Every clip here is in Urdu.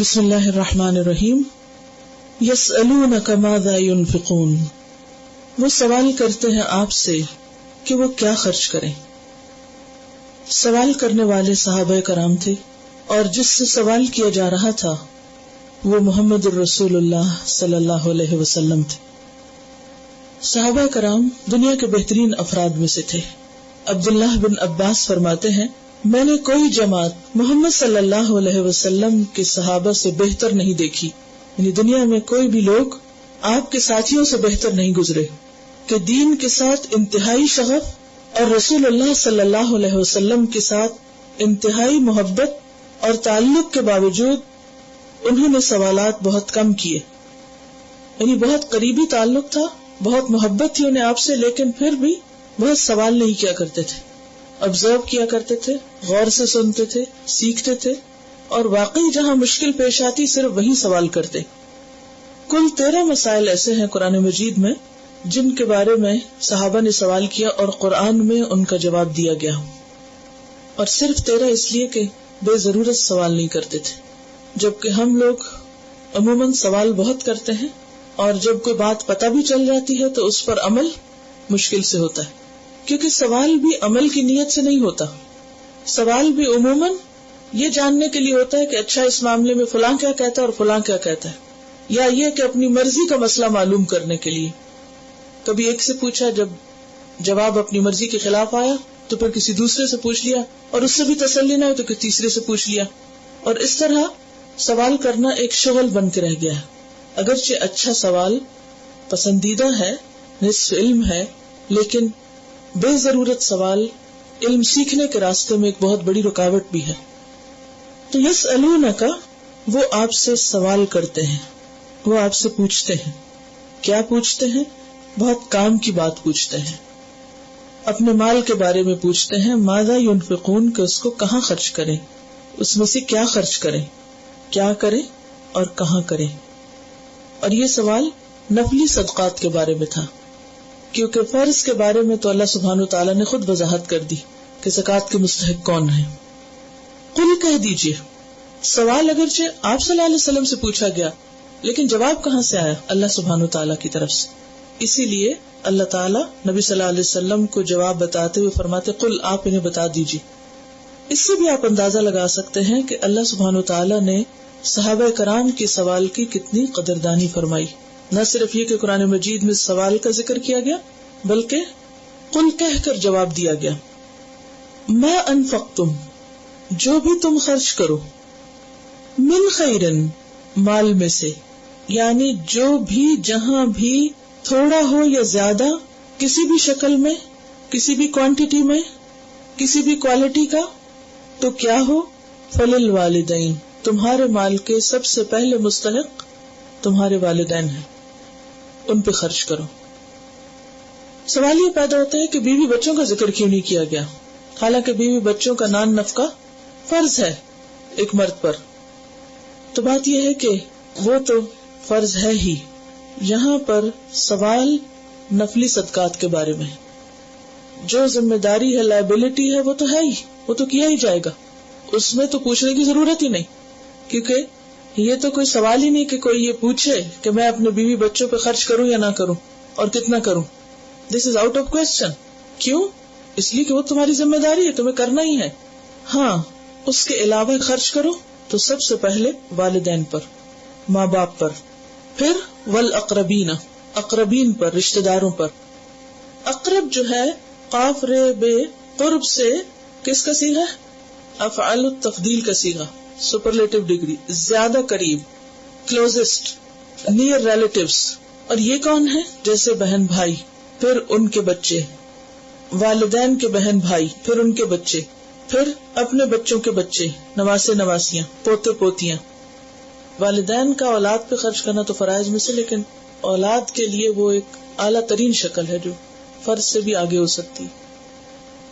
بسم اللہ الرحمن الرحیم. یسألونک ماذا ينفقون، وہ سوال کرتے ہیں آپ سے کہ وہ کیا خرچ کریں. سوال کرنے والے صحابہ کرام تھے اور جس سے سوال کیا جا رہا تھا وہ محمد الرسول اللہ صلی اللہ علیہ وسلم تھے. صحابہ کرام دنیا کے بہترین افراد میں سے تھے. عبداللہ بن عباس فرماتے ہیں میں نے کوئی جماعت محمد صلی اللہ علیہ وسلم کے صحابہ سے بہتر نہیں دیکھی، یعنی دنیا میں کوئی بھی لوگ آپ کے ساتھیوں سے بہتر نہیں گزرے کہ دین کے ساتھ انتہائی شغف اور رسول اللہ صلی اللہ علیہ وسلم کے ساتھ انتہائی محبت اور تعلق کے باوجود انہوں نے سوالات بہت کم کیے. یعنی بہت قریبی تعلق تھا، بہت محبت تھی انہیں آپ سے، لیکن پھر بھی بہت سوال نہیں کیا کرتے تھے. آبزرو کیا کرتے تھے، غور سے سنتے تھے، سیکھتے تھے، اور واقعی جہاں مشکل پیش آتی صرف وہی سوال کرتے. کل 13 مسائل ایسے ہیں قرآن مجید میں جن کے بارے میں صحابہ نے سوال کیا اور قرآن میں ان کا جواب دیا گیا، اور صرف 13 اس لیے کہ بے ضرورت سوال نہیں کرتے تھے، جبکہ ہم لوگ عموماً سوال بہت کرتے ہیں اور جب کوئی بات پتہ بھی چل جاتی ہے تو اس پر عمل مشکل سے ہوتا ہے، کیونکہ سوال بھی عمل کی نیت سے نہیں ہوتا. سوال بھی عموماً یہ جاننے کے لیے ہوتا ہے کہ اچھا اس معاملے میں فلاں کیا کہتا ہے اور فلاں کیا کہتا ہے، یا یہ کہ اپنی مرضی کا مسئلہ معلوم کرنے کے لیے. کبھی ایک سے پوچھا، جب جواب اپنی مرضی کے خلاف آیا تو پھر کسی دوسرے سے پوچھ لیا، اور اس سے بھی تسلی نہ ہوئی تو کسی تیسرے سے پوچھ لیا، اور اس طرح سوال کرنا ایک شغل بن کے رہ گیا ہے. اگرچہ اچھا سوال پسندیدہ ہے، نصف علم ہے، لیکن بے ضرورت سوال علم سیکھنے کے راستے میں ایک بہت بڑی رکاوٹ بھی ہے. تو یسألونک، وہ آپ سے سوال کرتے ہیں، وہ آپ سے پوچھتے ہیں. کیا پوچھتے ہیں؟ بہت کام کی بات پوچھتے ہیں. اپنے مال کے بارے میں پوچھتے ہیں. ماذا ينفقون، کہ اس کو کہاں خرچ کریں، اس میں سے کیا خرچ کریں، کیا کریں اور کہاں کریں. اور یہ سوال نفلی صدقات کے بارے میں تھا، کیونکہ فرض کے بارے میں تو اللہ سبحانہ وتعالی نے خود وضاحت کر دی کہ زکوٰۃ کے مستحق کون ہیں. قل، کہہ دیجئے. سوال اگرچہ آپ صلی اللہ علیہ وسلم سے پوچھا گیا، لیکن جواب کہاں سے آیا؟ اللہ سبحانہ وتعالی کی طرف سے. اسی لیے اللہ تعالیٰ نبی صلی اللہ علیہ وسلم کو جواب بتاتے ہوئے فرماتے قل، آپ انہیں بتا دیجئے. اس سے بھی آپ اندازہ لگا سکتے ہیں کہ اللہ سبحانہ وتعالی نے صحابہ کرام کے سوال کی کتنی قدردانی فرمائی. نہ صرف یہ کہ قرآن مجید میں سوال کا ذکر کیا گیا، بلکہ قل کہہ کر جواب دیا گیا. ما انفقتم، جو بھی تم خرچ کرو، من خیرن، مال میں سے، یعنی جو بھی جہاں بھی تھوڑا ہو یا زیادہ، کسی بھی شکل میں، کسی بھی کوانٹٹی میں، کسی بھی کوالٹی کا، تو کیا ہو، فللوالدین، تمہارے مال کے سب سے پہلے مستحق تمہارے والدین ہیں، ان پہ خرچ کرو. سوال یہ پیدا ہوتا ہے کہ بیوی بچوں کا ذکر کیوں نہیں کیا گیا، حالانکہ بیوی بچوں کا نان نفقہ فرض ہے ایک مرد پر. تو بات یہ ہے کہ وہ تو فرض ہے ہی، یہاں پر سوال نفلی صدقات کے بارے میں. جو ذمہ داری ہے، لائبلٹی ہے، وہ تو ہے ہی، وہ تو کیا ہی جائے گا، اس میں تو پوچھنے کی ضرورت ہی نہیں، کیونکہ یہ تو کوئی سوال ہی نہیں کہ کوئی یہ پوچھے کہ میں اپنے بیوی بچوں پہ خرچ کروں یا نہ کروں اور کتنا کروں. دس از آؤٹ آف کوسچن. کیوں؟ اس لیے کہ وہ تمہاری ذمہ داری ہے، تمہیں کرنا ہی ہے. ہاں، اس کے علاوہ خرچ کرو تو سب سے پہلے والدین پر، ماں باپ پر، پھر والاقربین، اقربین پر، رشتہ داروں پر. اقرب جو ہے قاف رے بے قرب سے کس کا صیغہ ہے؟ افعال التفضیل کا صیغہ، سپرلیٹو ڈگری، زیادہ قریب، کلوزسٹ، نیئر ریلیٹیوز. اور یہ کون ہے؟ جیسے بہن بھائی، پھر ان کے بچے، والدین کے بہن بھائی، پھر ان کے بچے، پھر اپنے بچوں کے بچے، نواسے نواسیاں، پوتے پوتیاں. والدین کا اولاد پہ خرچ کرنا تو فرائض میں سے، لیکن اولاد کے لیے وہ ایک اعلیٰ ترین شکل ہے جو فرض سے بھی آگے ہو سکتی.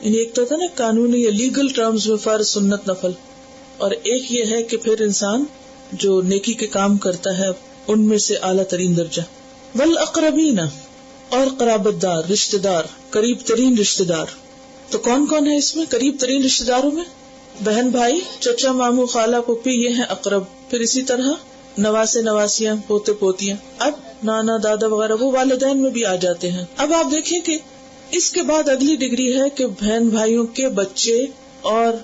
یعنی ایک تو تھا نا قانونی یا لیگل ٹرمز میں فرض، سنت، نفل، اور ایک یہ ہے کہ پھر انسان جو نیکی کے کام کرتا ہے ان میں سے اعلیٰ ترین درجہ. والاقربین، اور قرابت دار، رشتہ دار، قریب ترین رشتہ دار. تو کون کون ہے اس میں قریب ترین رشتہ داروں میں؟ بہن بھائی، چچا ماموں خالہ پھپھی یہ ہیں اقرب. پھر اسی طرح نواسے نواسیاں پوتے پوتیاں. اب نانا دادا وغیرہ وہ والدین میں بھی آ جاتے ہیں. اب آپ دیکھیں کہ اس کے بعد اگلی ڈگری ہے کہ بہن بھائیوں کے بچے اور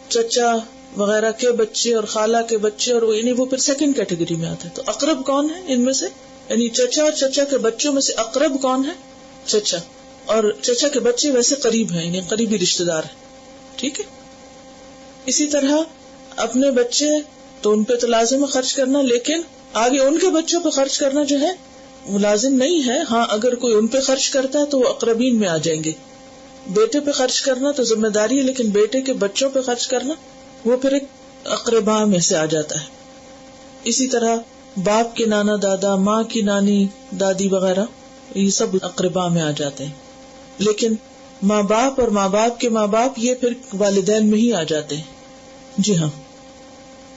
چچا وغیرہ کے بچے اور خالہ کے بچے، اور وہ پھر سیکنڈ کیٹیگری میں آتا ہے. تو اقرب کون ہے ان میں سے؟ یعنی چچا اور چچا کے بچوں میں سے اقرب کون ہے؟ چچا. اور چچا کے بچے ویسے قریب ہیں، یعنی قریبی رشتے دار ہیں. ٹھیک ہے. اسی طرح اپنے بچے تو ان پہ تو لازم ہے خرچ کرنا، لیکن آگے ان کے بچوں پہ خرچ کرنا جو ہے وہ لازم نہیں ہے. ہاں اگر کوئی ان پہ خرچ کرتا ہے تو وہ اقربین میں آ جائیں گے. بیٹے پہ خرچ کرنا تو ذمہ داری ہے، لیکن بیٹے کے بچوں پہ خرچ کرنا وہ پھر ایک اقربا میں سے آ جاتا ہے. اسی طرح باپ کے نانا دادا، ماں کی نانی دادی وغیرہ یہ سب اقربا میں آ جاتے ہیں. لیکن ماں باپ اور ماں باپ کے ماں باپ یہ پھر والدین میں ہی آ جاتے ہیں. جی ہاں.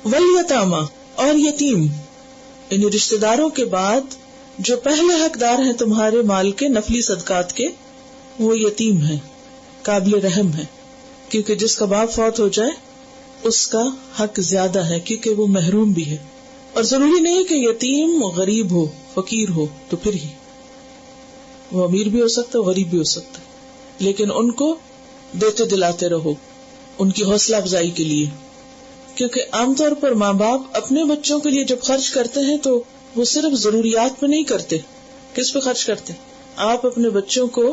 والیتاما اور یتیم، یعنی رشتے داروں کے بعد جو پہلے حقدار ہیں تمہارے مال کے نفلی صدقات کے، وہ یتیم ہیں، قابل رحم ہیں. کیونکہ جس کا باپ فوت ہو جائے اس کا حق زیادہ ہے، کیونکہ وہ محروم بھی ہے. اور ضروری نہیں کہ یتیم غریب ہو، فقیر ہو تو پھر ہی، وہ امیر بھی ہو سکتا ہے، غریب بھی ہو سکتا ہے، لیکن ان کو دیتے دلاتے رہو ان کی حوصلہ افزائی کے لیے. کیونکہ عام طور پر ماں باپ اپنے بچوں کے لیے جب خرچ کرتے ہیں تو وہ صرف ضروریات پہ نہیں کرتے. کس پہ خرچ کرتے؟ آپ اپنے بچوں کو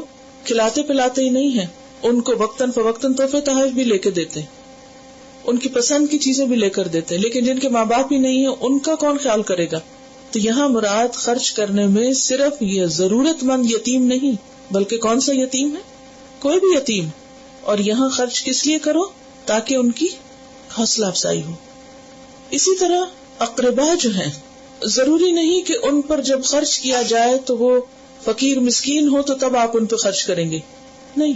کھلاتے پلاتے ہی نہیں ہیں، ان کو وقتاً فوقتاً تحفے تحائف بھی لے کے دیتے ہیں، ان کی پسند کی چیزیں بھی لے کر دیتے ہیں. لیکن جن کے ماں باپ ہی نہیں ہیں ان کا کون خیال کرے گا؟ تو یہاں مراد خرچ کرنے میں صرف یہ ضرورت مند یتیم نہیں، بلکہ کون سا یتیم ہے؟ کوئی بھی یتیم. اور یہاں خرچ کس لیے کرو؟ تاکہ ان کی حوصلہ افزائی ہو. اسی طرح اقربا جو ہیں، ضروری نہیں کہ ان پر جب خرچ کیا جائے تو وہ فقیر مسکین ہو تو تب آپ ان پہ خرچ کریں گے. نہیں،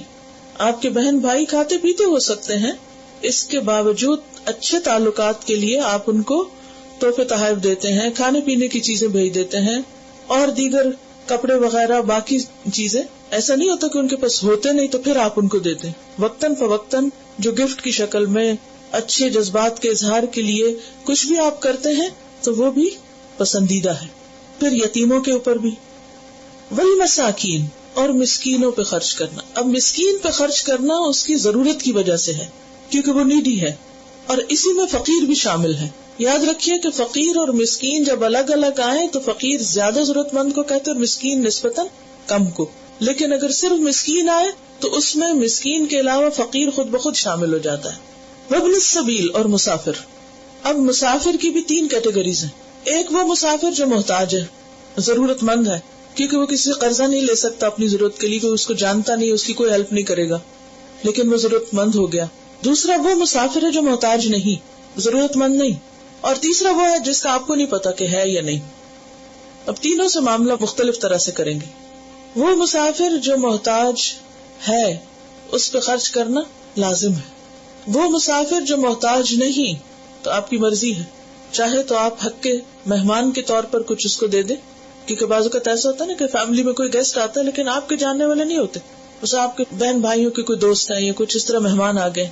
آپ کے بہن بھائی کھاتے پیتے ہو سکتے ہیں، اس کے باوجود اچھے تعلقات کے لیے آپ ان کو تحفے تحائف دیتے ہیں، کھانے پینے کی چیزیں بھیج دیتے ہیں، اور دیگر کپڑے وغیرہ باقی چیزیں. ایسا نہیں ہوتا کہ ان کے پاس ہوتے نہیں تو پھر آپ ان کو دیتے. وقتاً فوقتاً جو گفٹ کی شکل میں اچھے جذبات کے اظہار کے لیے کچھ بھی آپ کرتے ہیں تو وہ بھی پسندیدہ ہے. پھر یتیموں کے اوپر بھی. والمساکین، اور مسکینوں پہ خرچ کرنا. اب مسکین پہ خرچ کرنا اس کی ضرورت کی وجہ سے ہے، کیونکہ وہ نیڈی ہے، اور اسی میں فقیر بھی شامل ہے. یاد رکھیے کہ فقیر اور مسکین جب الگ الگ آئیں تو فقیر زیادہ ضرورت مند کو کہتے اور مسکین نسبتاً کم کو. لیکن اگر صرف مسکین آئے تو اس میں مسکین کے علاوہ فقیر خود بخود شامل ہو جاتا ہے. وابن السبیل، اور مسافر. اب مسافر کی بھی 3 کیٹیگریز ہیں. ایک وہ مسافر جو محتاج ہے، ضرورت مند ہے، کیونکہ وہ کسی سے قرضہ نہیں لے سکتا اپنی ضرورت کے لیے، کوئی اس کو جانتا نہیں، اس کی کوئی ہیلپ نہیں کرے گا، لیکن وہ ضرورت مند ہو گیا. دوسرا وہ مسافر ہے جو محتاج نہیں، ضرورت مند نہیں. اور تیسرا وہ ہے جس کا آپ کو نہیں پتا کہ ہے یا نہیں. اب تینوں سے معاملہ مختلف طرح سے کریں گے. وہ مسافر جو محتاج ہے اس پہ خرچ کرنا لازم ہے. وہ مسافر جو محتاج نہیں تو آپ کی مرضی ہے، چاہے تو آپ حق کے مہمان کے طور پر کچھ اس کو دے دیں، کیونکہ بعض اوقات ایسا ہوتا ہے نا کہ فیملی میں کوئی گیسٹ آتا ہے لیکن آپ کے جاننے والے نہیں ہوتے، بس آپ کے بہن بھائیوں کے کوئی دوست ہیں یا کچھ اس طرح مہمان آ گئے،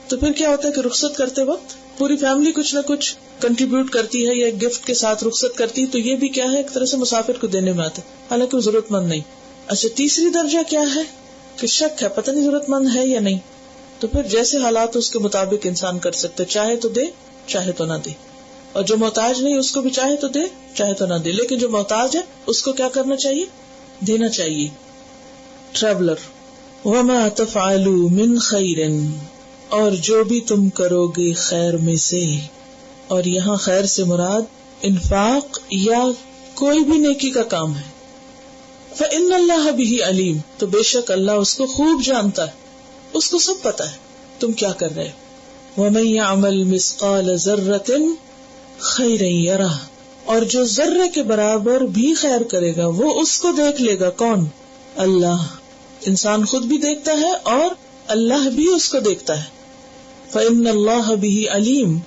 تو پھر کیا ہوتا ہے کہ رخصت کرتے وقت پوری فیملی کچھ نہ کچھ کنٹریبیوٹ کرتی ہے یا ایک گفٹ کے ساتھ رخصت کرتی ہے، تو یہ بھی کیا ہے ایک طرح سے مسافر کو دینے میں آتا ہے، حالانکہ وہ ضرورت مند نہیں. اچھا، تیسری درجہ کیا ہے کہ شک ہے، پتہ نہیں ضرورت مند ہے یا نہیں، تو پھر جیسے حالات اس کے مطابق انسان کر سکتے، چاہے تو دے چاہے تو نہ دے. اور جو محتاج نہیں اس کو بھی چاہے تو دے چاہے تو نہ دے، لیکن جو محتاج ہے اس کو کیا کرنا چاہیے؟ دینا چاہیے. ٹریولر. وما تفعلوا من خیر، اور جو بھی تم کرو گے خیر میں سے، اور یہاں خیر سے مراد انفاق یا کوئی بھی نیکی کا کام ہے. فإن اللہ بہ علیم، تو بے شک اللہ اس کو خوب جانتا ہے، اس کو سب پتا ہے تم کیا کر رہے. ومن یعمل مثقال ذرۃ خیرا یرہ، اور جو ذرے کے برابر بھی خیر کرے گا وہ اس کو دیکھ لے گا. کون؟ اللہ. انسان خود بھی دیکھتا ہے اور اللہ بھی اس کو دیکھتا ہے. فإن اللہ بہ علیم.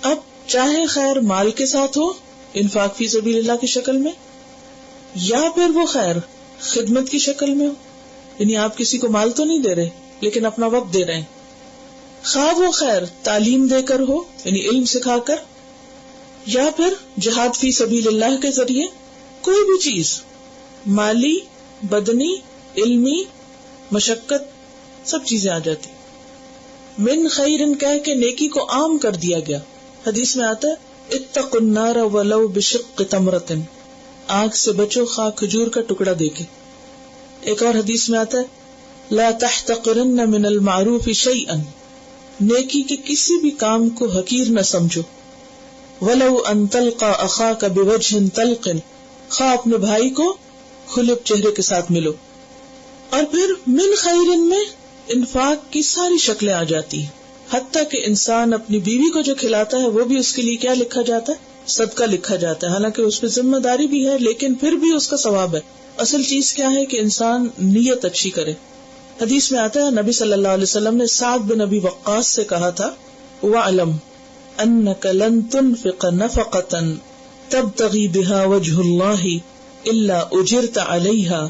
اب چاہے خیر مال کے ساتھ ہو، انفاق فی سبیل اللہ کی شکل میں، یا پھر وہ خیر خدمت کی شکل میں ہو، یعنی آپ کسی کو مال تو نہیں دے رہے لیکن اپنا وقت دے رہے ہیں، خواہ وہ خیر تعلیم دے کر ہو یعنی علم سکھا کر، یا پھر جہاد فی سبیل اللہ کے ذریعے، کوئی بھی چیز مالی، بدنی، علمی، مشقت سب چیزیں آ جاتی. من خیر کہہ کے نیکی کو عام کر دیا گیا. حدیث میں آتا ہے اتقوا النار ولو بشق تمرۃ، آگ سے بچو خواہ کھجور کا ٹکڑا دے کے. ایک اور حدیث میں آتا ہے لا تحتقرن من المعروف شیئا، نیکی کے کسی بھی کام کو حقیر نہ سمجھو. ولو ان تلقى اخاك بوجه طلق، خواہ اپنے بھائی کو کھلے چہرے کے ساتھ ملو. اور پھر من خیر میں انفاق کی ساری شکلیں آ جاتی ہیں، حتیٰ کہ انسان اپنی بیوی کو جو کھلاتا ہے وہ بھی اس کے لیے کیا لکھا جاتا ہے؟ صدقہ لکھا جاتا ہے. حالانکہ اس پہ ذمہ داری بھی ہے لیکن پھر بھی اس کا ثواب ہے. اصل چیز کیا ہے کہ انسان نیت اچھی کرے. حدیث میں آتا ہے نبی صلی اللہ علیہ وسلم نے سعد بن ابی وقاص سے کہا تھا وَعْلَمْ أَنَّكَ لَن تُنْفِقَ نَفَقَةً تَبْتَغِي بِهَا وَجْهُ اللَّهِ إِلَّا أُجِرْتَ عَلَيْهَا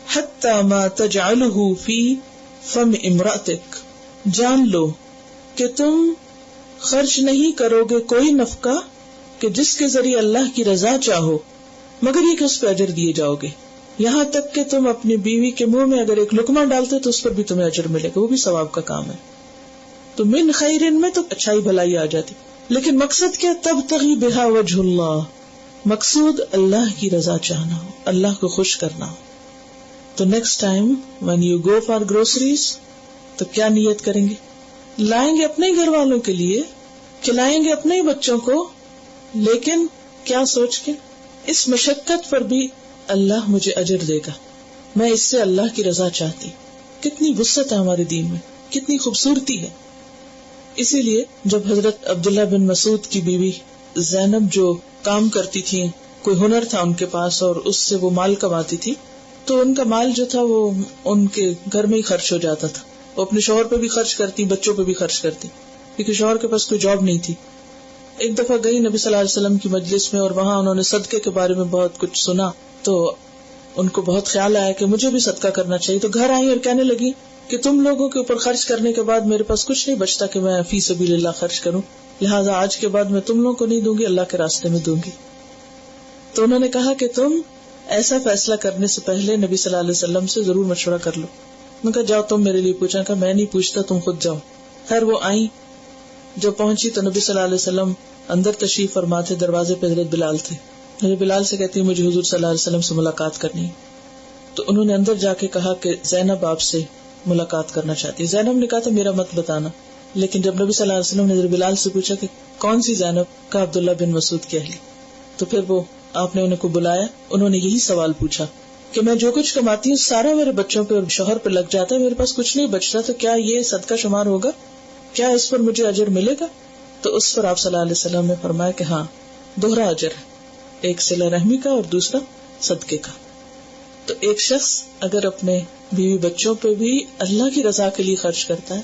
حَتَّى مَا تَجْعَلُهُ فِي فَمِ امْرَأَتِكَ، جان لو کہ تم خرچ نہیں کرو گے کوئی نفقہ کہ جس کے ذریعے اللہ کی رضا چاہو مگر یہ کہ اس پہ اجر دیے جاؤ گے، یہاں تک کہ تم اپنی بیوی کے منہ میں اگر ایک لقمہ ڈالتے تو اس پر بھی تمہیں اجر ملے گا، وہ بھی ثواب کا کام ہے. تو من خیرن میں تو اچھائی بھلائی آ جاتی، لیکن مقصد کیا؟ تبتغی بہا وجہ اللہ، مقصود اللہ کی رضا چاہنا ہو، اللہ کو خوش کرنا ہو. تو next time when you go for groceries تو کیا نیت کریں گے؟ لائیں گے اپنے گھر والوں کے لیے، کھلائیں گے اپنے بچوں کو، لیکن کیا سوچ کے اس مشقت پر بھی اللہ مجھے اجر دے گا، میں اس سے اللہ کی رضا چاہتی. کتنی وسعت ہے ہمارے دین میں، کتنی خوبصورتی ہے. اسی لیے جب حضرت عبداللہ بن مسعود کی بیوی زینب جو کام کرتی تھی، کوئی ہنر تھا ان کے پاس اور اس سے وہ مال کماتی تھی، تو ان کا مال جو تھا وہ ان کے گھر میں ہی خرچ ہو جاتا تھا. وہ اپنے شوہر پہ بھی خرچ کرتی، بچوں پہ بھی خرچ کرتی، کیونکہ شوہر کے پاس کوئی جاب نہیں تھی. ایک دفعہ گئی نبی صلی اللہ علیہ وسلم کی مجلس میں اور وہاں انہوں نے صدقے کے بارے میں بہت کچھ سنا، تو ان کو بہت خیال آیا کہ مجھے بھی صدقہ کرنا چاہیے. تو گھر آئی اور کہنے لگی کہ تم لوگوں کے اوپر خرچ کرنے کے بعد میرے پاس کچھ نہیں بچتا کہ میں فی سبیل اللہ خرچ کروں، لہٰذا آج کے بعد میں تم لوگوں کو نہیں دوں گی، اللہ کے راستے میں دوں گی. تو انہوں نے کہا کہ تم ایسا فیصلہ کرنے سے پہلے نبی صلی اللہ علیہ وسلم سے ضرور مشورہ کر لو. میں کہا جاؤ تم میرے لیے پوچھا، کہ میں نہیں پوچھتا، تم خود جاؤ. خیر وہ آئی، جب پہنچی تو نبی صلی اللہ علیہ وسلم اندر تشریف فرما تھے، دروازے پہ حضرت بلال تھے. حضرت بلال سے کہتی مجھے حضور صلی اللہ علیہ وسلم سے ملاقات کرنی ہے. تو انہوں نے اندر جا کے کہا کہ زینب آپ سے ملاقات کرنا چاہتی ہے. زینب نے کہا تھا میرا مت بتانا، لیکن جب نبی صلی اللہ علیہ وسلم نے حضرت بلال سے پوچھا کہ کون سی زینب، کہا عبداللہ بن مسعود کی اہلی. تو پھر وہ آپ نے انہیں کو بلایا، انہوں نے یہی سوال پوچھا کہ میں جو کچھ کماتی ہوں سارا میرے بچوں پہ اور شوہر پہ لگ جاتا ہے، میرے پاس کچھ نہیں بچتا، تو کیا یہ صدقہ شمار ہوگا؟ کیا اس پر مجھے اجر ملے گا؟ تو اس پر آپ صلی اللہ علیہ وسلم نے فرمایا کہ ہاں، دوہرا اجر ہے، ایک صلہ رحمی کا اور دوسرا صدقے کا. تو ایک شخص اگر اپنے بیوی بچوں پہ بھی اللہ کی رضا کے لیے خرچ کرتا ہے،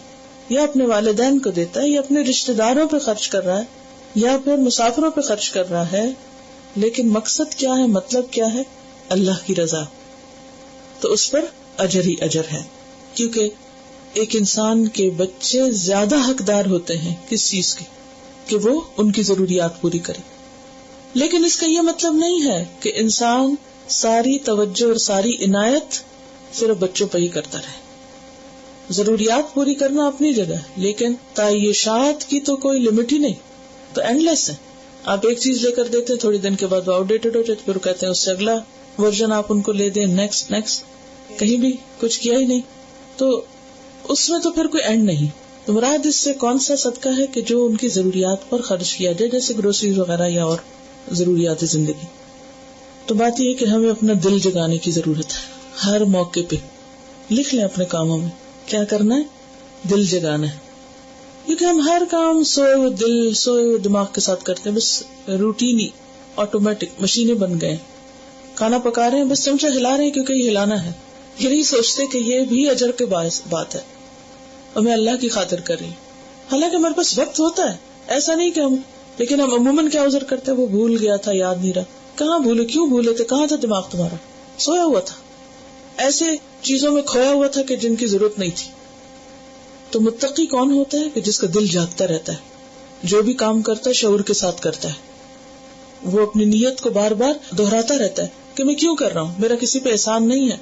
یا اپنے والدین کو دیتا ہے، یا اپنے رشتہ داروں پہ خرچ کر رہا ہے، یا پھر مسافروں پہ خرچ کر رہا ہے، لیکن مقصد کیا ہے، مطلب کیا ہے؟ اللہ کی رضا، تو اس پر اجر ہی اجر ہے. کیونکہ ایک انسان کے بچے زیادہ حقدار ہوتے ہیں کس چیز کے؟ کہ وہ ان کی ضروریات پوری کرے. لیکن اس کا یہ مطلب نہیں ہے کہ انسان ساری توجہ اور ساری عنایت صرف بچوں پہ ہی کرتا رہے. ضروریات پوری کرنا اپنی جگہ ہے، لیکن تعیشات کی تو کوئی لمٹ ہی نہیں، تو اینڈ لیس ہے. آپ ایک چیز لے کر دیتے تھوڑی دن کے بعد وہ آؤٹ ڈیٹڈ ہو جاتی، پھر کہتے ہیں اس سے اگلا ورژن آپ ان کو لے دیں، نیکسٹ، کہیں بھی کچھ کیا ہی نہیں، تو اس میں تو پھر کوئی اینڈ نہیں. تو مراد اس سے کون سا صدقہ ہے کہ جو ان کی ضروریات پر خرچ کیا جائے، جیسے گروسریز وغیرہ یا اور ضروریات زندگی. تو بات یہ ہے کہ ہمیں اپنا دل جگانے کی ضرورت ہے. ہر موقع پہ لکھ لیں اپنے کاموں میں کیا کرنا ہے، دل جگانا ہے. کیونکہ ہم ہر کام سوئے ہوئے دل، سوئے ہوئے دماغ کے ساتھ کرتے ہیں، بس روٹین ہی آٹومیٹک مشینیں بن گئے. کھانا پکا رہے ہیں، بس چمچہ ہلا رہے ہیں کیونکہ یہ ہلانا ہے، یہ نہیں سوچتے کہ یہ بھی اجر کے باعث بات ہے اور میں اللہ کی خاطر کر رہی ہوں. حالانکہ ہمارے پاس وقت ہوتا ہے، ایسا نہیں کہ لیکن ہم عموماً کیا عذر کرتے ہیں، وہ بھول گیا تھا، یاد نہیں رہا. کہاں بھولے، کیوں بھولے تھے، کہاں تھا دماغ تمہارا؟ سویا ہوا تھا، ایسے چیزوں میں کھویا ہوا تھا کہ جن کی ضرورت نہیں تھی. تو متقی کون ہوتا ہے؟ کہ جس کا دل جاگتا رہتا ہے، جو بھی کام کرتا ہے شعور کے ساتھ کرتا ہے، وہ اپنی نیت کو بار بار دہراتا رہتا ہے کہ میں کیوں کر رہا ہوں، میرا کسی پہ احسان نہیں ہے،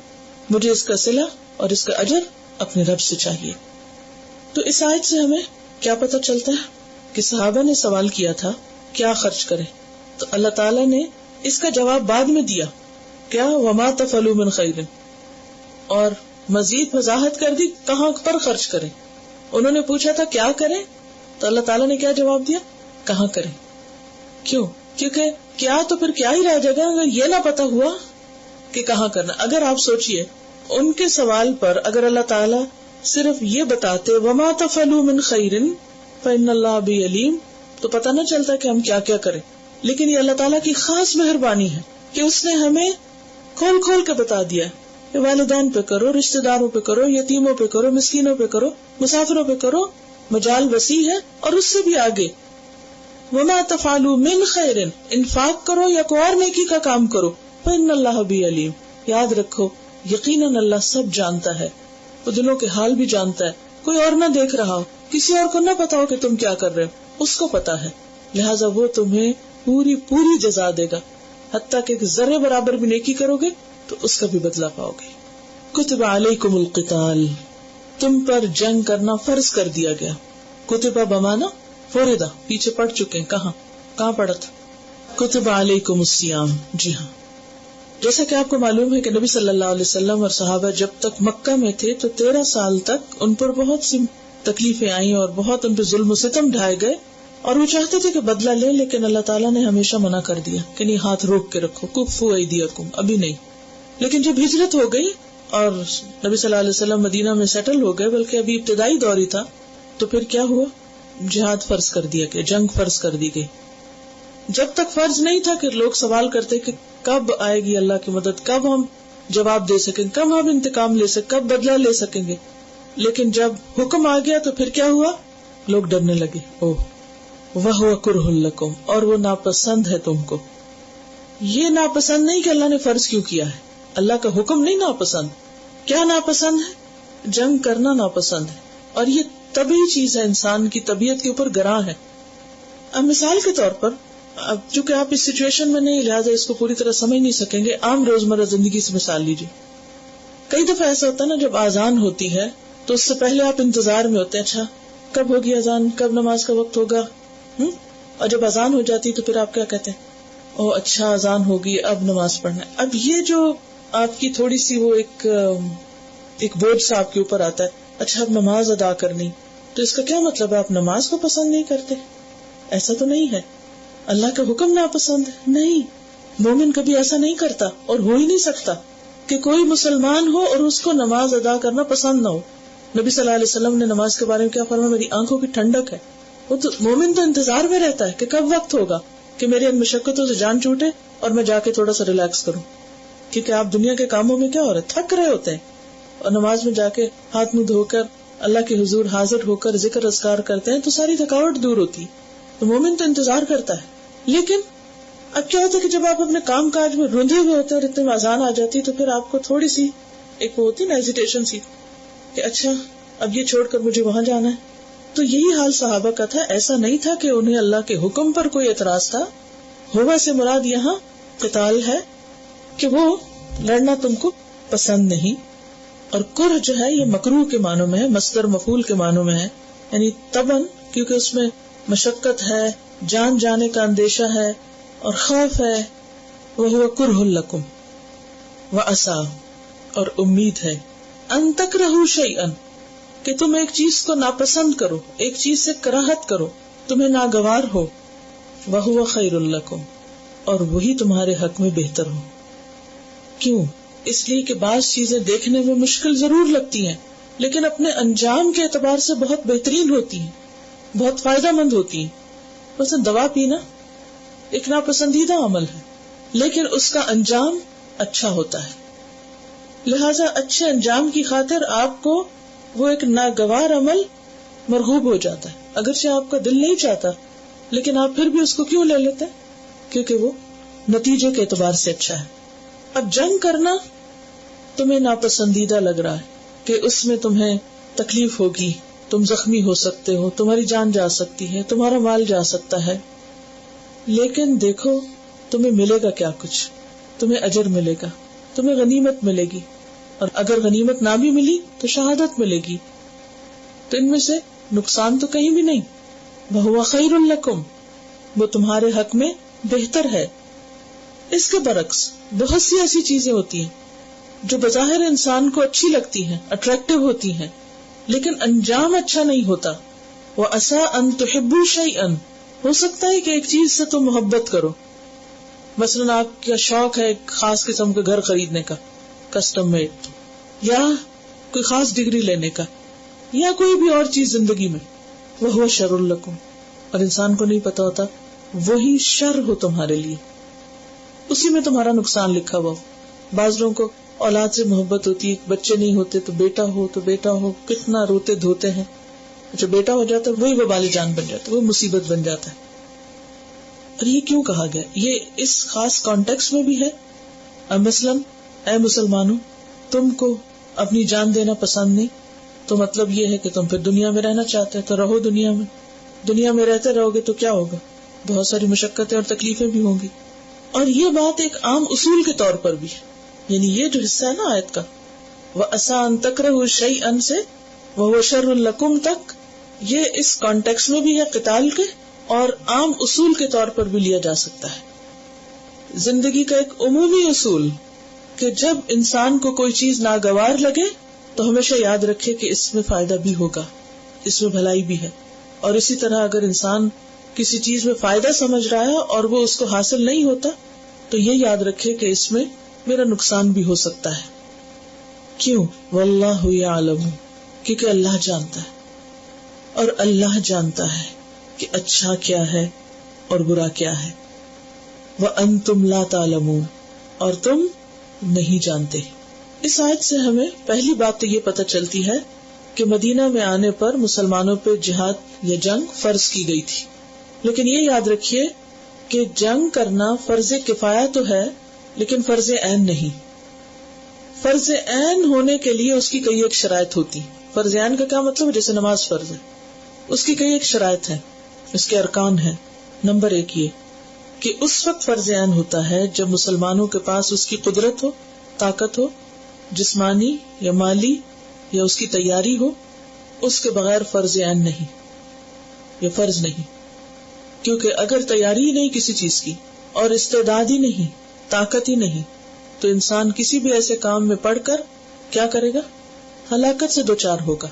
مجھے اس کا صلہ اور اس کا اجر اپنے رب سے چاہیے۔ تو اس آیت سے ہمیں کیا پتہ چلتا ہے کہ صحابہ نے سوال کیا تھا کیا خرچ کریں، تو اللہ تعالیٰ نے اس کا جواب بعد میں دیا، کیا وما تفعلوا من خیر، اور مزید وضاحت کر دی کہاں پر خرچ کریں۔ انہوں نے پوچھا تھا کیا کریں، تو اللہ تعالیٰ نے کیا جواب دیا، کہاں کریں۔ کیوں؟ کیونکہ کیا تو پھر کیا ہی رہ جائے گا اگر یہ نہ پتا ہوا کہ کہاں کرنا۔ اگر آپ سوچئے ان کے سوال پر اگر اللہ تعالیٰ صرف یہ بتاتے وما تفعلوا من خیر فإن اللہ بہ علیم، تو پتہ نہ چلتا کہ ہم کیا کیا کریں۔ لیکن یہ اللہ تعالیٰ کی خاص مہربانی ہے کہ اس نے ہمیں کھول کھول کے بتا دیا کہ والدین پہ کرو، رشتہ داروں پہ کرو، یتیموں پہ کرو، مسکینوں پہ کرو، مسافروں پہ کرو، مجال وسیع ہے۔ اور اس سے بھی آگے وما تفعلوا من خیر، انفاق کرو یا کوئی اور نیکی کا کام کرو، فإن اللہ بہ علیم، یاد رکھو یقیناً اللہ سب جانتا ہے، وہ دلوں کے حال بھی جانتا ہے۔ کوئی اور نہ دیکھ رہا ہو، کسی اور کو نہ پتا ہو کہ تم کیا کر رہے ہو، اس کو پتا ہے، لہٰذا وہ تمہیں پوری پوری جزا دے گا، حتیٰ کہ ذرے برابر بھی نیکی کرو گے تو اس کا بھی بدلہ پاؤ گے۔ کتب علیکم القتال، تم پر جنگ کرنا فرض کر دیا گیا۔ کتبہ بمانا فرضہ، پیچھے پڑھ چکے ہیں، کہاں پڑھا تھا؟ کتب علیکم الصیام، جی ہاں۔ جیسا کہ آپ کو معلوم ہے کہ نبی صلی اللہ علیہ وسلم اور صحابہ جب تک مکہ میں تھے تو 13 سال تک ان پر بہت سی تکلیفیں آئیں اور بہت ان پہ ظلم و ستم ڈھائے گئے، اور وہ چاہتے تھے کہ بدلہ لیں، لیکن اللہ تعالیٰ نے ہمیشہ منع کر دیا کہ نہیں، ہاتھ روک کے رکھو، کفوا ایدیکم، ابھی نہیں۔ لیکن جب ہجرت ہو گئی اور نبی صلی اللہ علیہ وسلم مدینہ میں سیٹل ہو گئے، بلکہ ابھی ابتدائی دور ہی تھا، تو پھر کیا ہوا؟ جہاد فرض کر دیا گیا، جنگ فرض کر دی گئی۔ جب تک فرض نہیں تھا کہ لوگ سوال کرتے کہ کب آئے گی اللہ کی مدد، کب ہم جواب دے سکیں، کب ہم انتقام لے سکیں، کب بدلہ لے سکیں گے۔ لیکن جب حکم آ گیا تو پھر کیا ہوا؟ لوگ ڈرنے لگے، وَهُوَ كُرْهٌ لَكُمْ، اور وہ ناپسند ہے تم کو۔ یہ ناپسند نہیں کہ اللہ نے فرض کیوں کیا ہے، اللہ کا حکم نہیں ناپسند۔ کیا ناپسند ہے؟ جنگ کرنا ناپسند ہے، اور یہ طبیعی چیز ہے، انسان کی طبیعت کے اوپر گراں ہے۔ اب مثال کے طور پر، اب چونکہ آپ اس سچویشن میں نہیں، لہٰذا اس کو پوری طرح سمجھ نہیں سکیں گے، عام روزمرہ زندگی سے مثال لیجیے۔ کئی دفعہ ایسا ہوتا ہے نا، جب آذان ہوتی ہے تو اس سے پہلے آپ انتظار میں ہوتے ہیں، اچھا کب ہوگی اذان، کب نماز کا وقت ہوگا، اور جب اذان ہو جاتی تو پھر آپ کیا کہتے ہیں، اچھا اذان ہوگی، اب نماز پڑھنا ہے۔ اب یہ جو آپ کی تھوڑی سی وہ ایک بوجھ سا آپ کے اوپر آتا ہے، اچھا اب نماز ادا کرنی، تو اس کا کیا مطلب ہے؟ آپ نماز کو پسند نہیں کرتے؟ ایسا تو نہیں ہے، اللہ کا حکم ناپسند ہے، نہیں۔ مومن کبھی ایسا نہیں کرتا، اور ہو ہی نہیں سکتا کہ کوئی مسلمان ہو اور اس کو نماز ادا کرنا پسند نہ ہو۔ نبی صلی اللہ علیہ وسلم نے نماز کے بارے میں کیا فرمایا؟ میری آنکھوں کی ٹھنڈک ہے۔ وہ تو مومن تو انتظار میں رہتا ہے کہ کب وقت ہوگا کہ میری ان مشقتوں سے جان چھوٹے اور میں جا کے تھوڑا سا ریلیکس کروں، کیونکہ آپ دنیا کے کاموں میں کیا ہو رہا ہے، تھک رہے ہوتے ہیں، اور نماز میں جا کے ہاتھ منہ دھو کر اللہ کے حضور حاضر ہو کر ذکر اذکار کرتے ہیں تو ساری تھکاوٹ دور ہوتی ہے۔ تو مومن تو انتظار کرتا ہے۔ لیکن اب کیا ہوتا ہے کہ جب آپ اپنے کام کاج میں رندے ہوئے ہوتے ہیں اور اتنے میں اذان آ جاتی تو پھر آپ کو تھوڑی سی ایک وہ ہوتی نا ہیزیٹیشن سی کہ اچھا اب یہ چھوڑ کر مجھے وہاں جانا ہے۔ تو یہی حال صحابہ کا تھا، ایسا نہیں تھا کہ انہیں اللہ کے حکم پر کوئی اعتراض تھا۔ ہوا سے مراد یہاں قتال ہے کہ وہ لڑنا تم کو پسند نہیں، اور کرہ جو ہے یہ مکروہ کے معنوں میں ہے، مصدر مفعول کے معنوں میں ہے، یعنی طبعاً، کیونکہ اس میں مشقت ہے، جان جانے کا اندیشہ ہے اور خوف ہے۔ وَهُوَ كُرْهٌ لَكُمْ وَعَسَىٰ، اور امید ہے، ان تکرہوا شیئا، کہ تم ایک چیز کو ناپسند کرو، ایک چیز سے کراہت کرو، تمہیں ناگوار ہو، وَهُوَ خَيْرٌ لَكُمْ، اور وہی تمہارے حق میں بہتر ہو۔ کیوں؟ اس لیے کہ بعض چیزیں دیکھنے میں مشکل ضرور لگتی ہیں لیکن اپنے انجام کے اعتبار سے بہت بہترین ہوتی ہیں، بہت فائدہ مند ہوتی ہیں۔ مثلا دوا پینا ایک ناپسندیدہ عمل ہے لیکن اس کا انجام اچھا ہوتا ہے، لہذا اچھے انجام کی خاطر آپ کو وہ ایک ناگوار عمل مرغوب ہو جاتا ہے، اگرچہ آپ کا دل نہیں چاہتا لیکن آپ پھر بھی اس کو کیوں لے لیتے ہیں؟ کیونکہ وہ نتیجے کے اعتبار سے اچھا ہے۔ اب جنگ کرنا تمہیں ناپسندیدہ لگ رہا ہے کہ اس میں تمہیں تکلیف ہوگی، تم زخمی ہو سکتے ہو، تمہاری جان جا سکتی ہے، تمہارا مال جا سکتا ہے، لیکن دیکھو تمہیں ملے گا کیا کچھ، تمہیں اجر ملے گا، تمہیں غنیمت ملے گی، اور اگر غنیمت نہ بھی ملی تو شہادت ملے گی، تو ان میں سے نقصان تو کہیں بھی نہیں. وَهُوَ خَيْرٌ لَكُمْ، وہ تمہارے حق میں بہتر ہے. اس کے برعکس بہت سی ایسی چیزیں ہوتی ہیں جو بظاہر انسان کو اچھی لگتی ہیں، اٹریکٹیو ہوتی ہیں، لیکن انجام اچھا نہیں ہوتا. وَعَسَىٰ أَن تُحِبُّوا شَيْئًا، ہو سکتا ہے کہ ایک چیز سے تم محبت کرو، مثلاً آپ کا شوق ہے ایک خاص قسم کا گھر خریدنے کا، کسٹم میڈ، یا کوئی خاص ڈگری لینے کا، یا کوئی بھی اور چیز زندگی میں. وَهُوَ شَرٌ لَكُمْ، اور انسان کو نہیں پتا ہوتا وہی شر ہو تمہارے لیے، اسی میں تمہارا نقصان لکھا ہوا. بعض لوگوں کو اولاد سے محبت ہوتی ہے، بچے نہیں ہوتے تو بیٹا ہو کتنا روتے دھوتے ہیں، جو بیٹا ہو جاتا ہے وہی وبال جان بن جاتا ہے، وہ مصیبت بن جاتا ہے. اور یہ کیوں کہا گیا؟ یہ اس خاص کانٹیکس میں بھی ہے. مثلاً اے مسلمانوں، تم کو اپنی جان دینا پسند نہیں، تو مطلب یہ ہے کہ تم پھر دنیا میں رہنا چاہتے ہیں، تو رہو دنیا میں رہتے رہو گے تو کیا ہوگا؟ بہت ساری مشقتیں اور تکلیفیں بھی ہوں گی. اور یہ بات ایک عام اصول کے طور پر بھی ہے، یعنی یہ جو حصہ ہے نا آیت کا، وَعَسَىٰ أَن تَكْرَهُوا شَيْئًا سے وَهُوَ شَرٌ لَكُمْ تک، یہ اس کانٹیکس میں بھی ہے قتال کے، اور عام اصول کے طور پر بھی لیا جا سکتا ہے. زندگی کا ایک عمومی اصول کہ جب انسان کو کوئی چیز ناگوار لگے تو ہمیشہ یاد رکھے کہ اس میں فائدہ بھی ہوگا، اس میں بھلائی بھی ہے. اور اسی طرح اگر انسان کسی چیز میں فائدہ سمجھ رہا ہے اور وہ اس کو حاصل نہیں ہوتا تو یہ یاد رکھے کہ اس میں میرا نقصان بھی ہو سکتا ہے. کیوں؟ واللہ یعلم، کیونکہ اللہ جانتا ہے، اور اللہ جانتا ہے کہ اچھا کیا ہے اور برا کیا ہے. وَأَنْتُمْ لَا تَعْلَمُونَ، اور تم نہیں جانتے. اس آیت سے ہمیں پہلی بات تو یہ پتہ چلتی ہے کہ مدینہ میں آنے پر مسلمانوں پہ جہاد یا جنگ فرض کی گئی تھی، لیکن یہ یاد رکھیے کہ جنگ کرنا فرض کفایہ تو ہے لیکن فرض عین نہیں. فرض عین ہونے کے لیے اس کی کئی ایک شرائط ہوتی. فرض عین کا کیا مطلب؟ جیسے نماز فرض ہے، اس کی کئی ایک شرائط ہیں، اس کے ارکان ہیں. نمبر 1 یہ کہ اس وقت فرض عین ہوتا ہے جب مسلمانوں کے پاس اس کی قدرت ہو، طاقت ہو، جسمانی یا مالی یا اس کی تیاری ہو. اس کے بغیر فرض عین نہیں، یہ فرض نہیں. کیونکہ اگر تیاری ہی نہیں کسی چیز کی اور استعداد ہی نہیں، طاقت ہی نہیں، تو انسان کسی بھی ایسے کام میں پڑھ کر کیا کرے گا؟ ہلاکت سے دوچار ہوگا،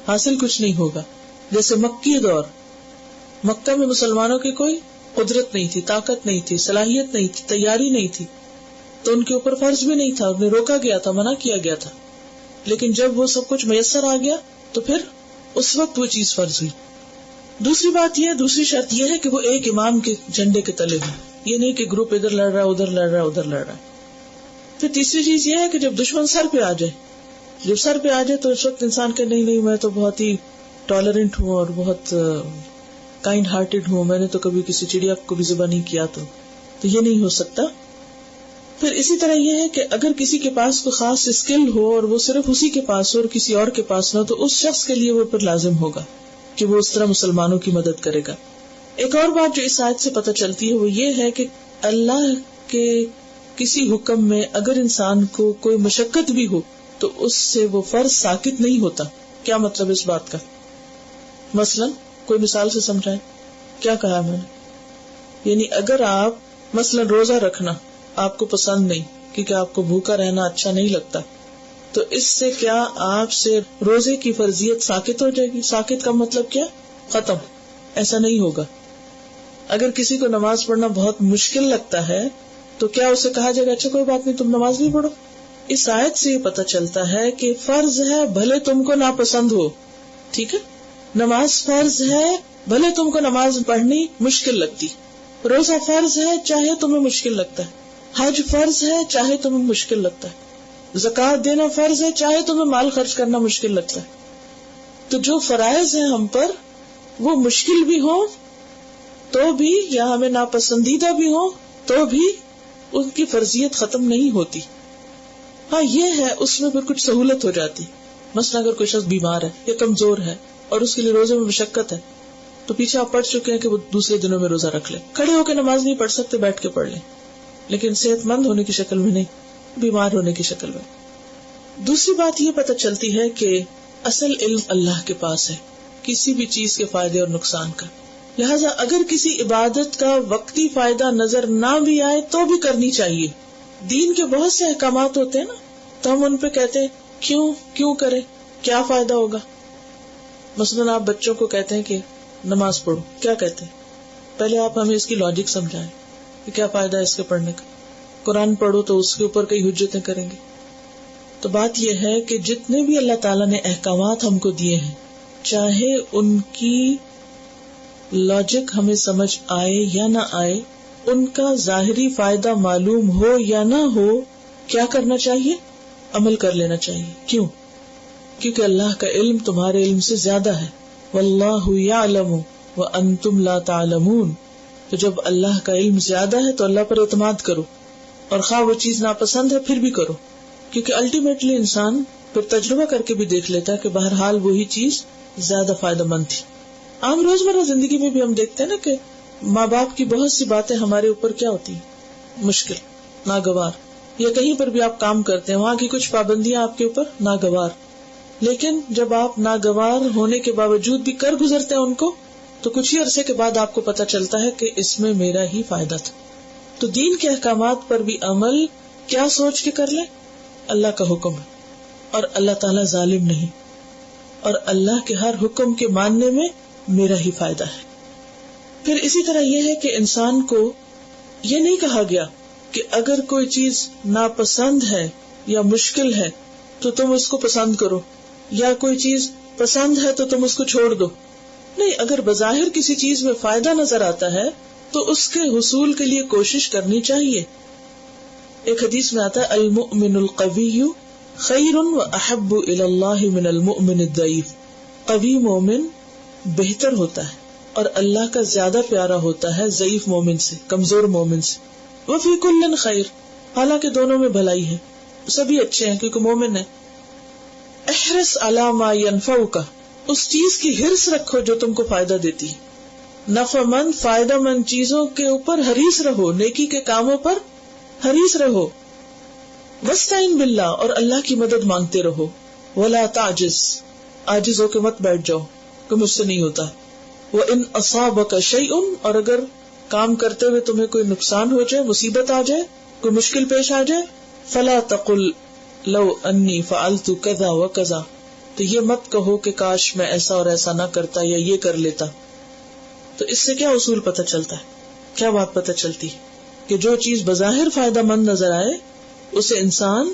حاصل کچھ نہیں ہوگا. جیسے مکی دور، مکہ میں مسلمانوں کی کوئی قدرت نہیں تھی، طاقت نہیں تھی، صلاحیت نہیں تھی، تیاری نہیں تھی، تو ان کے اوپر فرض بھی نہیں تھا، انہیں روکا گیا تھا، منع کیا گیا تھا. لیکن جب وہ سب کچھ میسر آ گیا تو پھر اس وقت وہ چیز فرض ہوئی. دوسری شرط یہ ہے کہ وہ ایک امام کے جھنڈے کے تلے ہو، یہ نہیں کہ گروپ ادھر لڑ رہا ادھر لڑ رہا. پھر تیسری چیز یہ ہے کہ جب دشمن سر پہ آ جائے تو اس وقت انسان کہ نہیں میں تو بہت ہی ٹالرنٹ ہوں اور بہت کائنڈ ہارٹیڈ ہوں، میں نے تو کبھی کسی چڑیا کو بھی ذبح نہیں کیا، تو یہ نہیں ہو سکتا. پھر اسی طرح یہ ہے کہ اگر کسی کے پاس کوئی خاص اسکل ہو اور وہ صرف اسی کے پاس ہو اور کسی اور کے پاس نہ ہو، تو اس شخص کے لیے وہ پھر لازم ہوگا کہ وہ اس طرح مسلمانوں کی مدد کرے گا. ایک اور بات جو اس آیت سے پتہ چلتی ہے وہ یہ ہے کہ اللہ کے کسی حکم میں اگر انسان کو کوئی مشقت بھی ہو تو اس سے وہ فرض ساقط نہیں ہوتا. کیا مطلب اس بات کا؟ مثلا کوئی مثال سے سمجھائیں. کیا کہا میں نے؟ یعنی اگر آپ مثلا روزہ رکھنا آپ کو پسند نہیں کیونکہ آپ کو بھوکا رہنا اچھا نہیں لگتا، تو اس سے کیا آپ سے روزے کی فرضیت ساقط ہو جائے گی؟ ساقط کا مطلب کیا؟ ختم. ایسا نہیں ہوگا. اگر کسی کو نماز پڑھنا بہت مشکل لگتا ہے تو کیا اسے کہا جائے گا اچھا کوئی بات نہیں تم نماز بھی پڑھو؟ اس آیت سے یہ پتہ چلتا ہے کہ فرض ہے بھلے تم کو ناپسند ہو. ٹھیک ہے، نماز فرض ہے بھلے تم کو نماز پڑھنی مشکل لگتی، روزہ فرض ہے چاہے تمہیں مشکل لگتا ہے، حج فرض ہے چاہے تمہیں مشکل لگتا ہے، زکوٰۃ دینا فرض ہے چاہے تمہیں مال خرچ کرنا مشکل لگتا ہے. تو جو فرائض ہیں ہم پر وہ مشکل بھی ہوں تو بھی یا ہمیں ناپسندیدہ بھی ہوں تو بھی ان کی فرضیت ختم نہیں ہوتی. ہاں یہ ہے اس میں پھر کچھ سہولت ہو جاتی. مثلا اگر کوئی شخص بیمار ہے یا کمزور ہے اور اس کے لیے روزے میں مشقت ہے، تو پیچھے آپ پڑھ چکے ہیں کہ وہ دوسرے دنوں میں روزہ رکھ لیں. کھڑے ہو کے نماز نہیں پڑھ سکتے، بیٹھ کے پڑھ لیں، لیکن صحت مند ہونے کی شکل میں نہیں، بیمار ہونے کی شکل میں. دوسری بات یہ پتہ چلتی ہے کہ اصل علم اللہ کے پاس ہے کسی بھی چیز کے فائدے اور نقصان کا. لہذا اگر کسی عبادت کا وقتی فائدہ نظر نہ بھی آئے تو بھی کرنی چاہیے. دین کے بہت سے احکامات ہوتے ہیں نا، تو ہم ان پہ کہتے ہیں کیوں کریں، کیا فائدہ ہوگا. مثلاً آپ بچوں کو کہتے ہیں کہ نماز پڑھو، کیا کہتے ہیں؟ پہلے آپ ہمیں اس کی لاجک سمجھائیں کہ کیا فائدہ ہے اس کے پڑھنے کا. قرآن پڑھو تو اس کے اوپر کئی حجتیں کریں گے. تو بات یہ ہے کہ جتنے بھی اللہ تعالیٰ نے احکامات ہم کو دیے ہیں، چاہے ان کی لاجک ہمیں سمجھ آئے یا نہ آئے، ان کا ظاہری فائدہ معلوم ہو یا نہ ہو، کیا کرنا چاہیے؟ عمل کر لینا چاہیے. کیوں؟ کیونکہ اللہ کا علم تمہارے علم سے زیادہ ہے. واللہ یعلم وانتم لا تعلمون. تو جب اللہ کا علم زیادہ ہے تو اللہ پر اعتماد کرو، اور خواہ وہ چیز ناپسند ہے پھر بھی کرو، کیونکہ الٹیمیٹلی انسان پھر تجربہ کر کے بھی دیکھ لیتا ہے کہ بہرحال وہی چیز زیادہ فائدہ مند تھی. عام روزمرہ زندگی میں بھی ہم دیکھتے ہیں نا کہ ماں باپ کی بہت سی باتیں ہمارے اوپر کیا ہوتی ہیں، مشکل، ناگوار. یا کہیں پر بھی آپ کام کرتے ہیں، وہاں کی کچھ پابندیاں آپ کے اوپر ناگوار، لیکن جب آپ ناگوار ہونے کے باوجود بھی کر گزرتے ہیں ان کو، تو کچھ ہی عرصے کے بعد آپ کو پتہ چلتا ہے کہ اس میں میرا ہی فائدہ تھا. تو دین کے احکامات پر بھی عمل کیا سوچ کے کر لیں؟ اللہ کا حکم ہے، اور اللہ تعالیٰ ظالم نہیں، اور اللہ کے ہر حکم کے ماننے میں میرا ہی فائدہ ہے. پھر اسی طرح یہ ہے کہ انسان کو یہ نہیں کہا گیا کہ اگر کوئی چیز ناپسند ہے یا مشکل ہے تو تم اس کو پسند کرو، یا کوئی چیز پسند ہے تو تم اس کو چھوڑ دو. نہیں، اگر بظاہر کسی چیز میں فائدہ نظر آتا ہے تو اس کے حصول کے لیے کوشش کرنی چاہیے. ایک حدیث میں آتا ہے المؤمن القوی خیر واحب الی اللہ من المؤمن الضعیف. قوی مومن بہتر ہوتا ہے اور اللہ کا زیادہ پیارا ہوتا ہے ضعیف مومن سے، کمزور مومن سے. وفی کل خیر، حالانکہ دونوں میں بھلائی ہے، سبھی اچھے ہیں کیونکہ مومن ہے. احرص علی ما ینفعک، اس چیز کی حرص رکھو جو تم کو فائدہ دیتی ہے. نفع مند، فائدہ مند چیزوں کے اوپر حریص رہو، نیکی کے کاموں پر حریص رہو. واستعن باللہ، اور اللہ کی مدد مانگتے رہو. ولا تعجز، عاجز ہو کے مت بیٹھ جاؤ کہ مجھ سے نہیں ہوتا. وان اصابک شیء، اور اگر کام کرتے ہوئے تمہیں کوئی نقصان ہو جائے، مصیبت آ جائے، کوئی مشکل پیش آ جائے، فلا تقل لو انی فعلت کذا وکذا، تو یہ مت کہو کہ کاش میں ایسا اور ایسا نہ کرتا یا یہ کر لیتا. تو اس سے کیا اصول پتہ چلتا ہے، کیا بات پتہ چلتی کہ جو چیز بظاہر فائدہ مند نظر آئے اسے انسان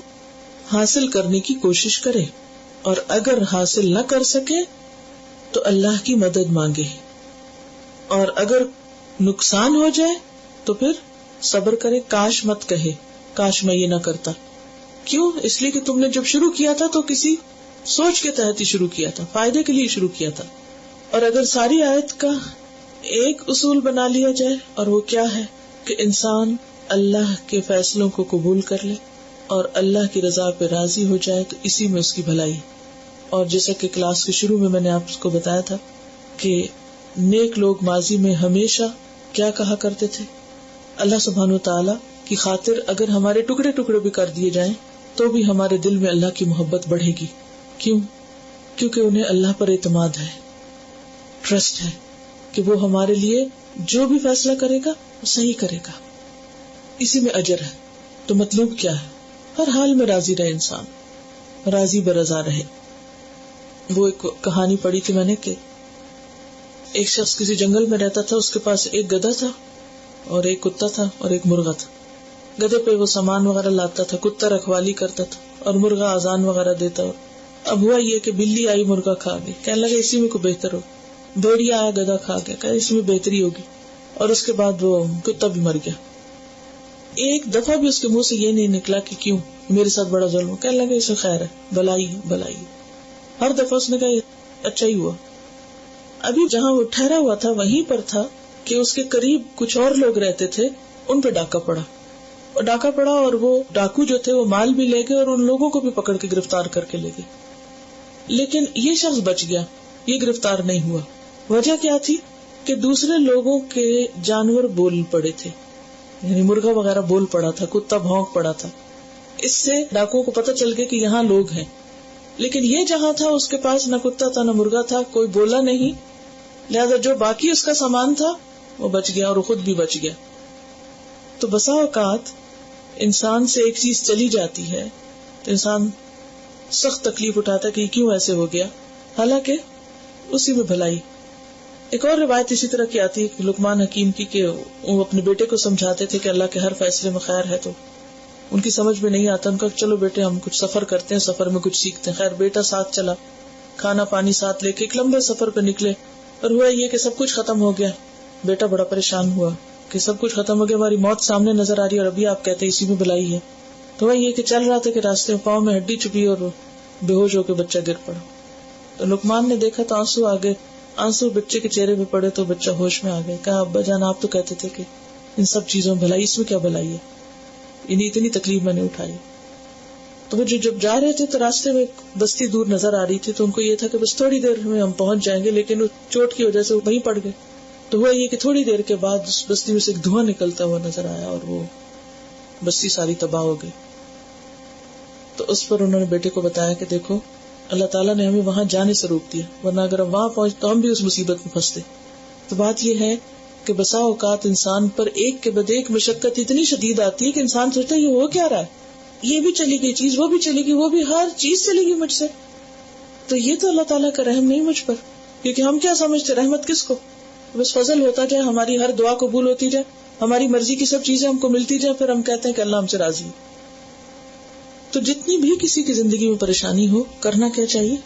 حاصل کرنے کی کوشش کرے، اور اگر حاصل نہ کر سکے تو اللہ کی مدد مانگے، اور اگر نقصان ہو جائے تو پھر صبر کرے. کاش مت کہے کاش میں یہ نہ کرتا. کیوں؟ اس لیے کہ تم نے جب شروع کیا تھا تو کسی سوچ کے تحت ہی شروع کیا تھا، فائدے کے لیے شروع کیا تھا. اور اگر ساری آیت کا ایک اصول بنا لیا جائے، اور وہ کیا ہے کہ انسان اللہ کے فیصلوں کو قبول کر لے اور اللہ کی رضا پہ راضی ہو جائے، تو اسی میں اس کی بھلائی. اور جیسا کہ کلاس کے شروع میں نے آپ کو بتایا تھا کہ نیک لوگ ماضی میں ہمیشہ کیا کہا کرتے تھے، اللہ سبحانہ و تعالی کی خاطر اگر ہمارے ٹکڑے ٹکڑے بھی کر دیے جائیں تو بھی ہمارے دل میں اللہ کی محبت بڑھے گی. کیوں؟ کیونکہ انہیں اللہ پر اعتماد ہے، ٹرسٹ ہے کہ وہ ہمارے لیے جو بھی فیصلہ کرے گا وہ صحیح کرے گا، اسی میں اجر ہے. تو مطلوب کیا ہے؟ ہر حال میں راضی رہے انسان، راضی برضا رہے. وہ ایک کہانی پڑھی تھی میں نے کہ ایک شخص کسی جنگل میں رہتا تھا، اس کے پاس ایک گدھا تھا اور ایک کتا تھا اور ایک مرغا تھا. گدھے پہ وہ سامان وغیرہ لاتا تھا، کتا رکھوالی کرتا تھا اور مرغا اذان وغیرہ دیتا. اب ہوا یہ کہ بلی آئی مرغا کھا گئی، کہنے لگا اسی میں کوئی بہتر ہو. بھیڑیا آیا گدھا کھا گیا، کہ اس میں بہتری ہوگی، اور اس کے بعد وہ کتا بھی مر گیا. ایک دفعہ بھی اس کے منہ سے یہ نہیں نکلا کہ کیوں میرے ساتھ بڑا ظلم ہو. کہنے لگا اس میں خیر ہے، بلائی بلائی. ہر دفعہ اس نے کہا اچھا ہی ہوا. ابھی جہاں وہ ٹھہرا ہوا تھا وہیں پر تھا کہ اس کے قریب کچھ اور لوگ رہتے تھے، ان پہ ڈاکہ پڑا اور وہ ڈاکو جو تھے وہ مال بھی لے گئے اور ان لوگوں کو بھی پکڑ کے گرفتار کر کے لے گئے. لیکن یہ شخص بچ گیا. یہ گرفتار نہیں ہوا. وجہ کیا تھی کہ دوسرے لوگوں کے جانور بول پڑے تھے، یعنی مرغا وغیرہ بول پڑا تھا، کتا بھونک پڑا تھا. اس سے ڈاکوؤں کو پتہ چل گیا کہ یہاں لوگ ہیں. لیکن یہ جہاں تھا اس کے پاس نہ کتا تھا نہ مرغا تھا، کوئی بولا نہیں، لہذا جو باقی اس کا سامان تھا وہ بچ گیا اور وہ خود بھی بچ گیا. تو بسا اوقات انسان سے ایک چیز چلی جاتی ہے تو انسان سخت تکلیف اٹھاتا ہے کہ کیوں ایسے ہو گیا، حالانکہ اسی میں بھلائی. ایک اور روایت اسی طرح کی آتی ہے کہ لقمان حکیم کی کہ وہ اپنے بیٹے کو سمجھاتے تھے کہ اللہ کے ہر فیصلے میں خیر ہے. تو ان کی سمجھ میں نہیں آتا، ان کا چلو بیٹے ہم کچھ سفر کرتے ہیں، سفر میں کچھ سیکھتے ہیں. خیر بیٹا ساتھ چلا، کھانا پانی ساتھ لے کے ایک لمبے سفر پہ نکلے، اور ہوا یہ کہ سب کچھ ختم ہو گیا. بیٹا بڑا پریشان ہوا کہ سب کچھ ختم ہو گیا، ہماری موت سامنے نظر آ رہی ہے اور ابھی آپ کہتے ہیں اسی میں بھلائی ہے. تو وہ یہ کہ چل رہا تھا کہ راستے میں پاؤں میں ہڈی چبھی اور بے ہوش ہو کے بچہ گر پڑا. تو لقمان نے دیکھا تو آنسو آگے، آنسو بچے کے چہرے پہ پڑے تو بچہ ہوش میں آ گیا. کہا ابا جان آپ تو کہتے تھے کہ ان سب چیزوں میں بھلائی، اس میں کیا بھلائی ہے، یعنی اتنی تکلیف میں نے اٹھائی. تو وہ جب جا رہے تھے تو راستے میں ایک بستی دور نظر آ رہی تھی، تو ان کو یہ تھا کہ بس تھوڑی دیر میں ہم پہنچ جائیں گے، لیکن وہ چوٹ کی وجہ سے وہ وہیں پڑ گئے. تو ہوا یہ کہ تھوڑی دیر کے بعد اس بستی میں سے ایک دھواں نکلتا ہوا نظر آیا اور وہ بستی ساری تباہ ہو گئی. تو اس پر انہوں نے بیٹے کو بتایا کہ دیکھو اللہ تعالیٰ نے ہمیں وہاں جانے سے روک دیا، ورنہ اگر ہم وہاں پہنچ تو ہم بھی اس مصیبت میں پھنستے. تو بات یہ ہے کہ بسا اوقات انسان پر ایک کے بعد ایک مشقت اتنی شدید آتی ہے کہ انسان سوچتا ہے یہ ہو کیا رہا ہے، یہ بھی چلی گئی چیز، وہ بھی چلی گئی، وہ بھی، ہر چیز چلے گی مجھ سے. تو یہ تو اللہ تعالیٰ کا رحم نہیں مجھ پر، کیونکہ ہم کیا سمجھتے رحمت کس کو، بس فضل ہوتا جائے، ہماری ہر دعا قبول ہوتی جائے، ہماری مرضی کی سب چیزیں ہم کو ملتی جائے، پھر ہم کہتے ہیں کہ اللہ ہم سے راضی. تو جتنی بھی کسی کی زندگی میں پریشانی ہو، کرنا کیا چاہیے،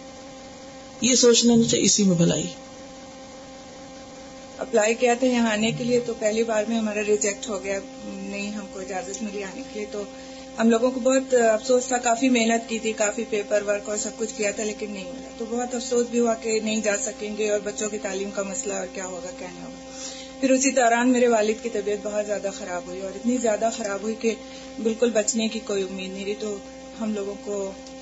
یہ سوچنا نہیں چاہیے اسی میں بھلائی. اپلائی کیا تھا یہاں آنے کے لیے، تو پہلی بار میں ہمارا ریجیکٹ ہو گیا، نہیں ہم کو اجازت ملی آنے کے لیے. تو ہم لوگوں کو بہت افسوس تھا، کافی محنت کی تھی، کافی پیپر ورک اور سب کچھ کیا تھا، لیکن نہیں ملا. تو بہت افسوس بھی ہوا کہ نہیں جا سکیں گے، اور بچوں کی تعلیم کا مسئلہ اور کیا ہوگا کیا نہیں ہوگا. پھر اسی دوران میرے والد کی طبیعت بہت زیادہ خراب ہوئی، اور اتنی زیادہ خراب ہوئی کہ بالکل بچنے کی کوئی امید نہیں رہی. تو ہم لوگوں کو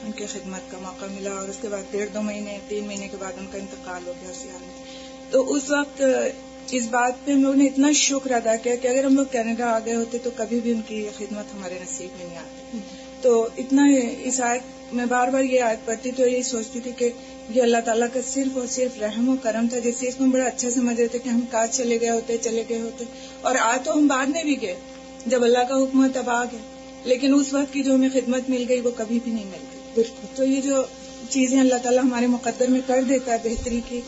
ان کی خدمت کا موقع ملا، اور اس کے بعد 1.5-2 مہینے 3 مہینے کے بعد ان کا انتقال ہو گیا اسی حال میں. تو اس وقت اس بات پہ ہم لوگوں نے اتنا شکر ادا کیا کہ اگر ہم لوگ کینیڈا آ گئے ہوتے تو کبھی بھی ان کی خدمت ہمارے نصیب میں نہیں آتی. تو اتنا اس آیت میں بار بار یہ آیت پڑھتی تو یہی سوچتی تھی کہ یہ اللہ تعالیٰ کا صرف اور صرف رحم و کرم تھا، جیسے اس میں بڑا اچھا سمجھ رہے تھے کہ ہم کاج چلے گئے ہوتے، اور آ تو ہم بعد میں بھی گئے، جب اللہ کا حکم ہے تب آ گئے، لیکن اس وقت کی جو ہمیں خدمت مل گئی وہ کبھی بھی نہیں مل گئی. تو یہ جو چیزیں اللہ تعالیٰ ہمارے مقدر میں کر دیتا ہے بہتری کی،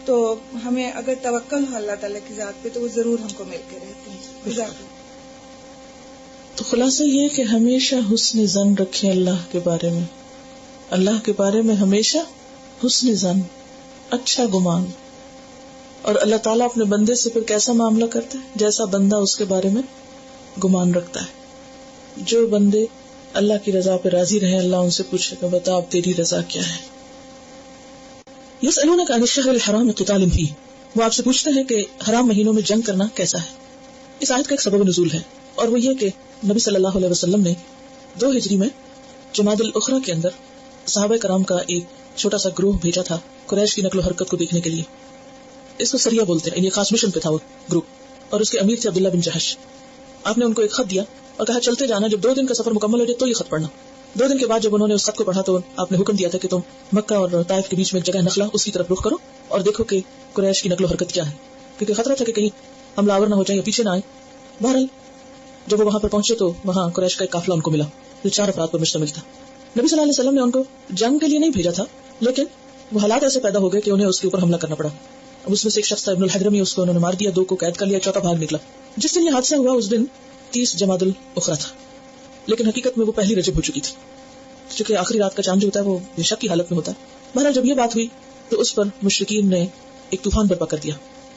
تو ہمیں اگر توکل ہو اللہ تعالیٰ کی ذات پہ تو وہ ضرور ہم کو مل کے رہتے ہیں. تو خلاصہ یہ کہ ہمیشہ حسن ظن رکھیں اللہ کے بارے میں، اللہ کے بارے میں ہمیشہ حسن ظن، اچھا گمان. اور اللہ تعالیٰ اپنے بندے سے پھر کیسا معاملہ کرتا ہے، جیسا بندہ اس کے بارے میں گمان رکھتا ہے. جو بندے اللہ کی رضا پہ راضی رہے، اللہ ان سے پوچھے گا بتا اب تیری رضا کیا ہے. یسألونک عن الشہر الحرام قتال فیہ، وہ آپ سے پوچھتے ہیں کہ حرام مہینوں میں جنگ کرنا کیسا ہے. اس آیت کا ایک سبب نزول ہے، اور وہ یہ کہ نبی صلی اللہ علیہ وسلم نے 2 ہجری میں جمادی الاخری کے اندر صحابہ کرام کا ایک چھوٹا سا گروہ بھیجا تھا قریش کی نقل و حرکت کو دیکھنے کے لیے. اس کو سریہ بولتے ہیں، یہ خاص مشن پہ تھا وہ گروپ، اور اس کے امیر تھے عبداللہ بن جہش. آپ نے ان کو ایک خط دیا اور کہا چلتے جانا، جب 2 دن کا سفر مکمل ہو جائے تو یہ خط پڑھنا. 2 دن کے بعد جب انہوں نے اس خط کو پڑھا تو آپ نے حکم دیا تھا کہ تم مکہ اور طائف کے بیچ میں ایک جگہ نخلا، اس کی طرف رخ کرو اور دیکھو کہ قریش کی نقل و حرکت کیا ہے، کیونکہ خطرہ تھا کہ کہیں حملہ آور نہ ہو جائے یا پیچھے نہ آئے. بہرحال جب وہ وہاں پر پہنچے تو وہاں قریش کا ایک قافلہ ان کو ملا جو 4 افراد پر مشتمل تھا. نبی صلی اللہ علیہ وسلم نے ان کو جنگ کے لیے نہیں بھیجا تھا، لیکن وہ حالات ایسے پیدا ہو گئے کہ انہیں اس کے اوپر حملہ کرنا پڑا. اب اس میں سے ایک شخص تھا ابن الحضرمی، اس کو انہوں نے مار دیا، 2 کو قید کر لیا، 4 بھاگ نکلا. جس دن یہ حادثہ ہوا اس دن 30 جمادی الاخری تھا، لیکن حقیقت میں وہ پہلی رجب ہو چکی تھی، چونکہ آخری رات کا چاند جو ہوتا ہے وہ بے شک کی حالت میں ہوتا ہے. بہرحال جب یہ بات ہوئی تو اس پر مشرکین نے ایک طوفان برپا کر دیا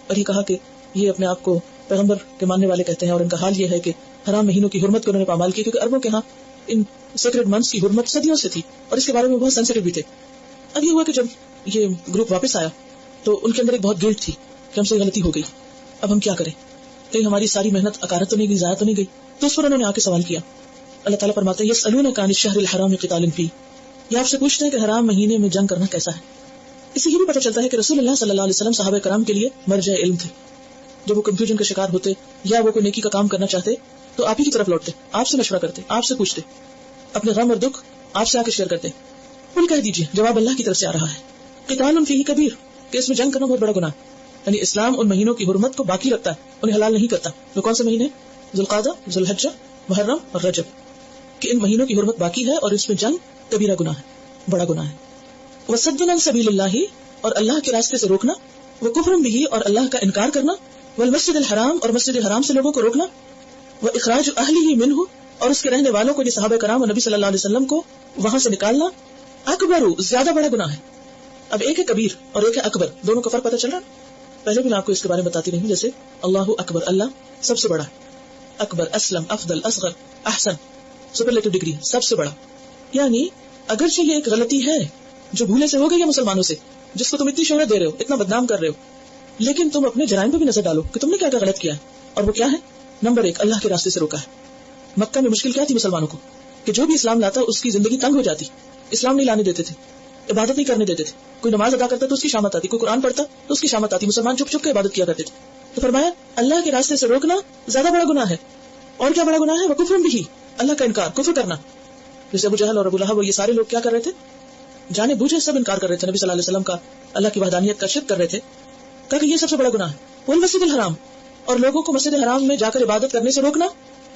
اور یہ کہا کہ یہ اپنے آپ کو پیغمبر کے ماننے والے کہتے ہیں، اور ان کا حال یہ ہے کہ حرام مہینوں کی حرمت کو انہوں نے پامال کی، کیونکہ عربوں کے ہاں ان سیکرڈ منتھس کی حرمت صدیوں سے تھی اور اس کے بارے میں بہت سینسیٹیو بھی تھے. اب یہ ہوا کہ جب یہ گروپ واپس آیا تو ان کے اندر ایک بہت گلٹ تھی کہ ہم سے غلطی ہو گئی، اب ہم کیا کریں، کہیں ہماری ساری محنت اکارت تو نہیں گئی، ضائع تو نہیں گئی. تو اس پر انہوں نے آ کے سوال کیا. اللہ تعالیٰ فرماتے ہیں یسألونک عن الشہر الحرام قتال فیہ، یہ آپ سے پوچھتے ہیں کہ حرام مہینے میں جنگ کرنا کیسا ہے. اس سے یہ بھی پتہ چلتا ہے کہ رسول اللہ صلی اللہ علیہ وسلم صحابہ کرام کے لیے مرجع علم تھے. جب وہ کنفیوژن کا شکار ہوتے یا وہ کوئی نیکی کا کام کرنا چاہتے تو آپ ہی کی طرف لوٹتے, آپ سے مشورہ کرتے, آپ سے پوچھتے, اپنے غم اور دکھ آپ سے آ کے شیئر کرتے. ان کہہ دیجیے جواب اللہ کی طرف سے آ رہا ہے, قتال فیہ کبیر, کہ اس میں جنگ کرنا بہت بڑا گناہ. یعنی اسلام ان مہینوں کی حرمت کو باقی رکھتا ہے, انہیں حلال نہیں کرتا. وہ کون سے مہینے؟ ذوالقعدہ, ذوالحجہ, محرم اور رجب, کہ ان مہینوں کی حرمت باقی ہے اور اس میں جنگ کبیرہ گناہ ہے, بڑا گناہ ہے. وصد عن سبیل اللہ, اور اللہ کے راستے سے روکنا, وکفر بہ, اور اللہ کا انکار کرنا, والمسجد الحرام, اور مسجد حرام سے لوگوں کو روکنا, واخراج اہلہ منہ, اور اس کے رہنے والوں کو, صحابہ کرام اور نبی صلی اللہ علیہ وسلم کو وہاں سے نکالنا, اکبر, زیادہ بڑا گناہ ہے. اب ایک ہے کبیر اور ایک ہے اکبر, دونوں کا فرق پتہ چل رہا ہے. پہلے بھی میں آپ کو اس کے بارے میں بتاتی رہی ہوں, جیسے اللہ اکبر, اللہ سب سے بڑا, اکبر, اسلم, افضل, اصغر, احسن, سپرلیٹو ڈگری, سب سے بڑا. یعنی اگرچہ یہ ایک غلطی ہے جو بھولے سے ہو گئی ہے مسلمانوں سے, جس کو تم اتنی شہرت دے رہے ہو, اتنا بدنام کر رہے ہو, لیکن تم اپنے جرائم پہ بھی نظر ڈالو کہ تم نے کیا کیا غلط کیا ہے. اور وہ کیا ہے؟ نمبر 1, اللہ کے راستے سے روکا ہے. مکہ میں مشکل کیا تھی مسلمانوں کو کہ جو بھی اسلام لاتا اس کی زندگی تنگ ہو جاتی. اسلام نہیں لانے دیتے تھے, عبادت نہیں کرنے دیتے تھے. کوئی نماز ادا کرتا تو اس کی شامت آتی, کوئی قرآن پڑھتا تو اس کی شامت آتی. مسلمان چپ چپ کے عبادت کیا کرتے تھے. تو فرمایا اللہ کے راستے سے روکنا زیادہ بڑا گناہ ہے. اور کیا بڑا گناہ ہے؟ وہ کفر بھی, اللہ کا انکار, کفر کرنا. جیسے ابو جہل اور ابو لہب, یہ سارے لوگ کیا کر رہے تھے؟ جانے بوجھے سب انکار کر رہے تھے نبی صلی اللہ علیہ وسلم کا, اللہ کی وحدانیت کا شرک کر رہے تھے. کہا کہ یہ سب سے بڑا گناہ ہے. والمسجد الحرام, اور لوگوں کو مسجد حرام میں جا کر عبادت کرنے سے روکنا,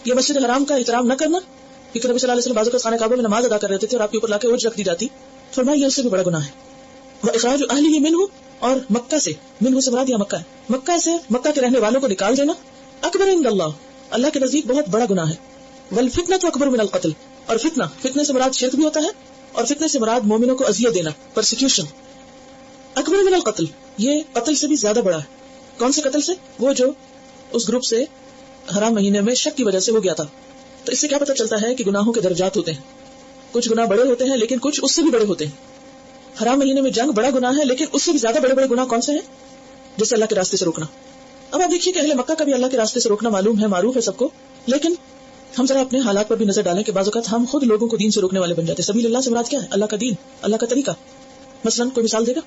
یہ مسجد حرام کا احترام نہ کرنا, کیونکہ نبی صلی اللہ علیہ وسلم بعض اوقات خانہ کعبہ میں نماز ادا کر رہے تھے اور آپ کے اوپر لا کے اوجھ رکھ دی جاتی. فرمایا یہ اس سے بھی بڑا گناہ ہے. واخراج اہلہ منہ, اور مکہ سے, منہ سے مراد یہاں مکہ ہے, مکہ سے, مکہ کے رہنے والوں کو نکال دینا, اکبر عند اللہ, اللہ کے نزدیک بہت بڑا گناہ ہے. والفتنۃ اکبر من القتل, اور فتنہ, فتنے سے مراد شرک بھی ہوتا ہے, اور فتنے سے مراد مومنوں کو اذیت دینا, پرسیکیوشن. اکبر من القتل, یہ قتل سے بھی زیادہ بڑا ہے. کون سے قتل سے؟ وہ جو اس گروپ سے حرام مہینے میں شک کی وجہ سے ہو گیا تھا. تو اس سے کیا پتہ چلتا ہے کہ گناہوں کے درجات ہوتے ہیں. کچھ گناہ بڑے ہوتے ہیں لیکن کچھ اس سے بھی بڑے ہوتے ہیں. حرام مہینے میں جنگ بڑا گناہ ہے, لیکن اس سے بھی زیادہ بڑے بڑے گناہ کون سے ہیں؟ جیسے اللہ کے راستے سے روکنا. اب آپ دیکھیے کہ اہل مکہ کا بھی اللہ کے راستے سے روکنا معلوم ہے, معروف ہے سب کو, لیکن ہم ذرا اپنے حالات پر بھی نظر ڈالیں کہ بعض اوقات ہم خود لوگوں کو دین سے روکنے والے بن جاتے ہیں. سبیل اللہ سے مراد کیا ہے؟ اللہ کا دین, اللہ کا طریقہ. مثلا کوئی مثال دے گا,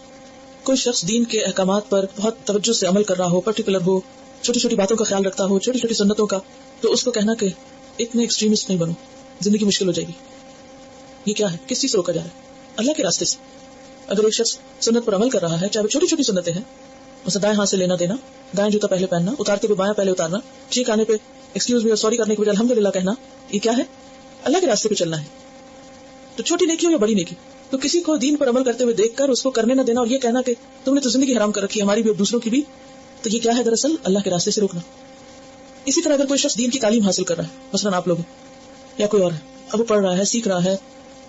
کوئی شخص دین کے احکامات پر بہت توجہ سے عمل کر رہا ہو, پرٹیکولر ہو, چھوٹی چھوٹی باتوں کا خیال رکھتا ہو, چھوٹی چھوٹی سنتوں کا, تو اس کو کہنا کہ اتنے ایکسٹریمسٹ نہیں بنو, زندگی مشکل ہو جائے گی. یہ کیا ہے؟ کس چیز سے روکا جا رہا ہے؟ اللہ کے راستے سے. اگر ایک شخص سنت پر عمل کر رہا ہے, چاہے چھوٹی چھوٹی سنتیں ہیں, اسے دائیں ہاتھ سے لینا دینا, دائیں جوتا پہلے پہننا, اتارتے ہوئے بایاں پہلے اتارنا, چھینک آنے پہ ایکسکیوز می اور سوری کرنے کے بجائے الحمدللہ کہنا, یہ کیا ہے؟ اللہ کے راستے پہ چلنا ہے. تو چھوٹی نیکی ہو یا بڑی نیکی, تو کسی کو دین پر عمل کرتے ہوئے دیکھ کر اس کو کرنے نہ دینا, اور یہ کہنا کہ تم نے تو زندگی حرام کر رکھی, ہماری بھی اور دوسروں کی بھی. تو یہ کیا ہے؟ دراصل اللہ کے راستے سے روکنا. اسی طرح اگر کوئی شخص دین کی تعلیم حاصل کر رہا ہے, مثلا آپ لوگ یا کوئی اور ہے, اب وہ پڑھ رہا ہے, سیکھ رہا ہے,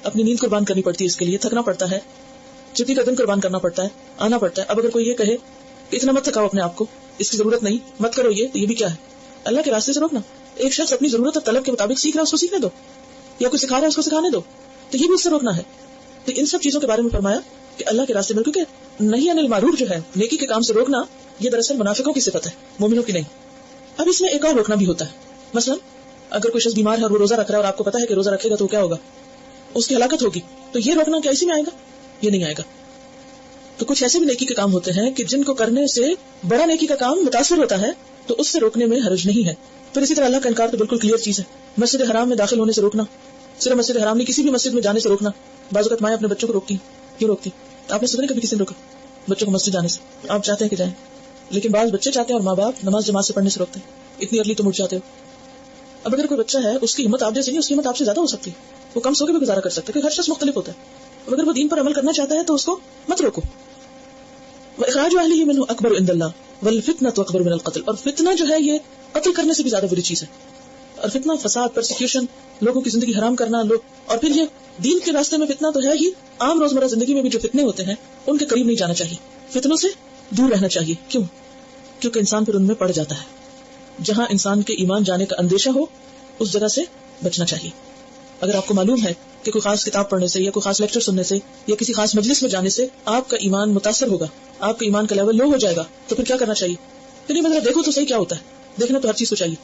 اپنی نیند قربان کرنی پڑتی ہے اس کے لیے, تھکنا پڑتا ہے, چھٹی کا دن قربان کرنا پڑتا ہے, آنا پڑتا ہے. اب اگر کوئی یہ کہے کہ اتنا مت تھکاؤ اپنے آپ کو, اس کی ضرورت نہیں, مت کرو یہ, تو یہ بھی کیا ہے؟ اللہ کے راستے سے روکنا. ایک شخص اپنی ضرورت اور طلب کے مطابق سیکھ رہا ہے, اس کو سیکھنے دو, یا کوئی سکھا رہا ہے اس کو سکھانے دو, تو یہ بھی اس سے روکنا ہے. تو ان سب چیزوں کے بارے میں فرمایا کہ اللہ کے راستے میں, کیونکہ نہیں انل معروف جو ہے, نیکی کے کام سے روکنا, یہ دراصل منافقوں کی صفت ہے, مومنوں کی نہیں. اب اس میں ایک اور روکنا بھی ہوتا ہے. مثلا اگر کوئی شخص بیمار ہے اور وہ روزہ رکھ رہا ہے, اور آپ کو پتا ہے کہ روزہ رکھے گا تو کیا ہوگا, اس کی ہلاکت ہوگی, تو یہ روکنا کیا اسی میں آئے گا؟ یہ نہیں آئے گا. تو کچھ ایسے بھی نیکی کے کام ہوتے ہیں کہ جن کو کرنے سے بڑا نیکی کا کام متاثر ہوتا ہے, تو اس سے روکنے میں حرج نہیں ہے. پھر اسی طرح اللہ کا انکار تو بالکل کلیئر چیز ہے. مسجد حرام میں داخل ہونے سے روکنا, صرف مسجد حرام نہیں, کسی بھی مسجد میں جانے سے روکنا. بعض اوقات مائیں اپنے بچوں کو روکتی, کیوں روکتی؟ آپ نے سنا کبھی کسی نے روکا بچوں کو مسجد جانے سے؟ آپ چاہتے ہیں کہ جائیں, لیکن بعض بچے چاہتے ہیں اور ماں باپ نماز جماعت سے پڑھنے سے روکتے ہیں, اتنی ارلی تم اٹھ جاتے ہو. اب اگر کوئی بچہ ہے, اس کی ہمت آپ جیسے نہیں, اس کی ہمت آپ سے زیادہ ہو سکتی ہے, وہ کم سو کے بھی گزارا کر سکتا ہے, کیونکہ ہر شخص مختلف ہوتا ہے. اب اگر وہ دین پر عمل کرنا چاہتا ہے تو اس کو مت روکو. اخراج اہلہ منہ اکبر عند اللہ والفتنۃ اکبر من القتل, اور فتنہ جو ہے یہ قتل کرنے سے بھی زیادہ بری چیز ہے. اور فتنہ, فساد, پرسیکیوشن, لوگوں کی زندگی حرام کرنا, اور پھر یہ دین کے راستے میں فتنہ تو ہے ہی, عام روزمرہ زندگی میں بھی جو فتنے ہوتے ہیں ان کے قریب نہیں جانا چاہیے, فتنوں سے دور رہنا چاہیے. کیوں؟ کیونکہ انسان پھر ان میں پڑ جاتا ہے. جہاں انسان کے ایمان جانے کا اندیشہ ہو اس جگہ سے بچنا چاہیے. اگر آپ کو معلوم ہے کہ کوئی خاص کتاب پڑھنے سے یا کوئی خاص لیکچر سننے سے یا کسی خاص مجلس میں جانے سے آپ کا ایمان متاثر ہوگا, آپ کا ایمان کا لیول لو ہو جائے گا, تو پھر کیا کرنا چاہیے؟ پھر مطلب دیکھو تو صحیح کیا ہوتا ہے, دیکھنا تو ہر چیز کو چاہیے.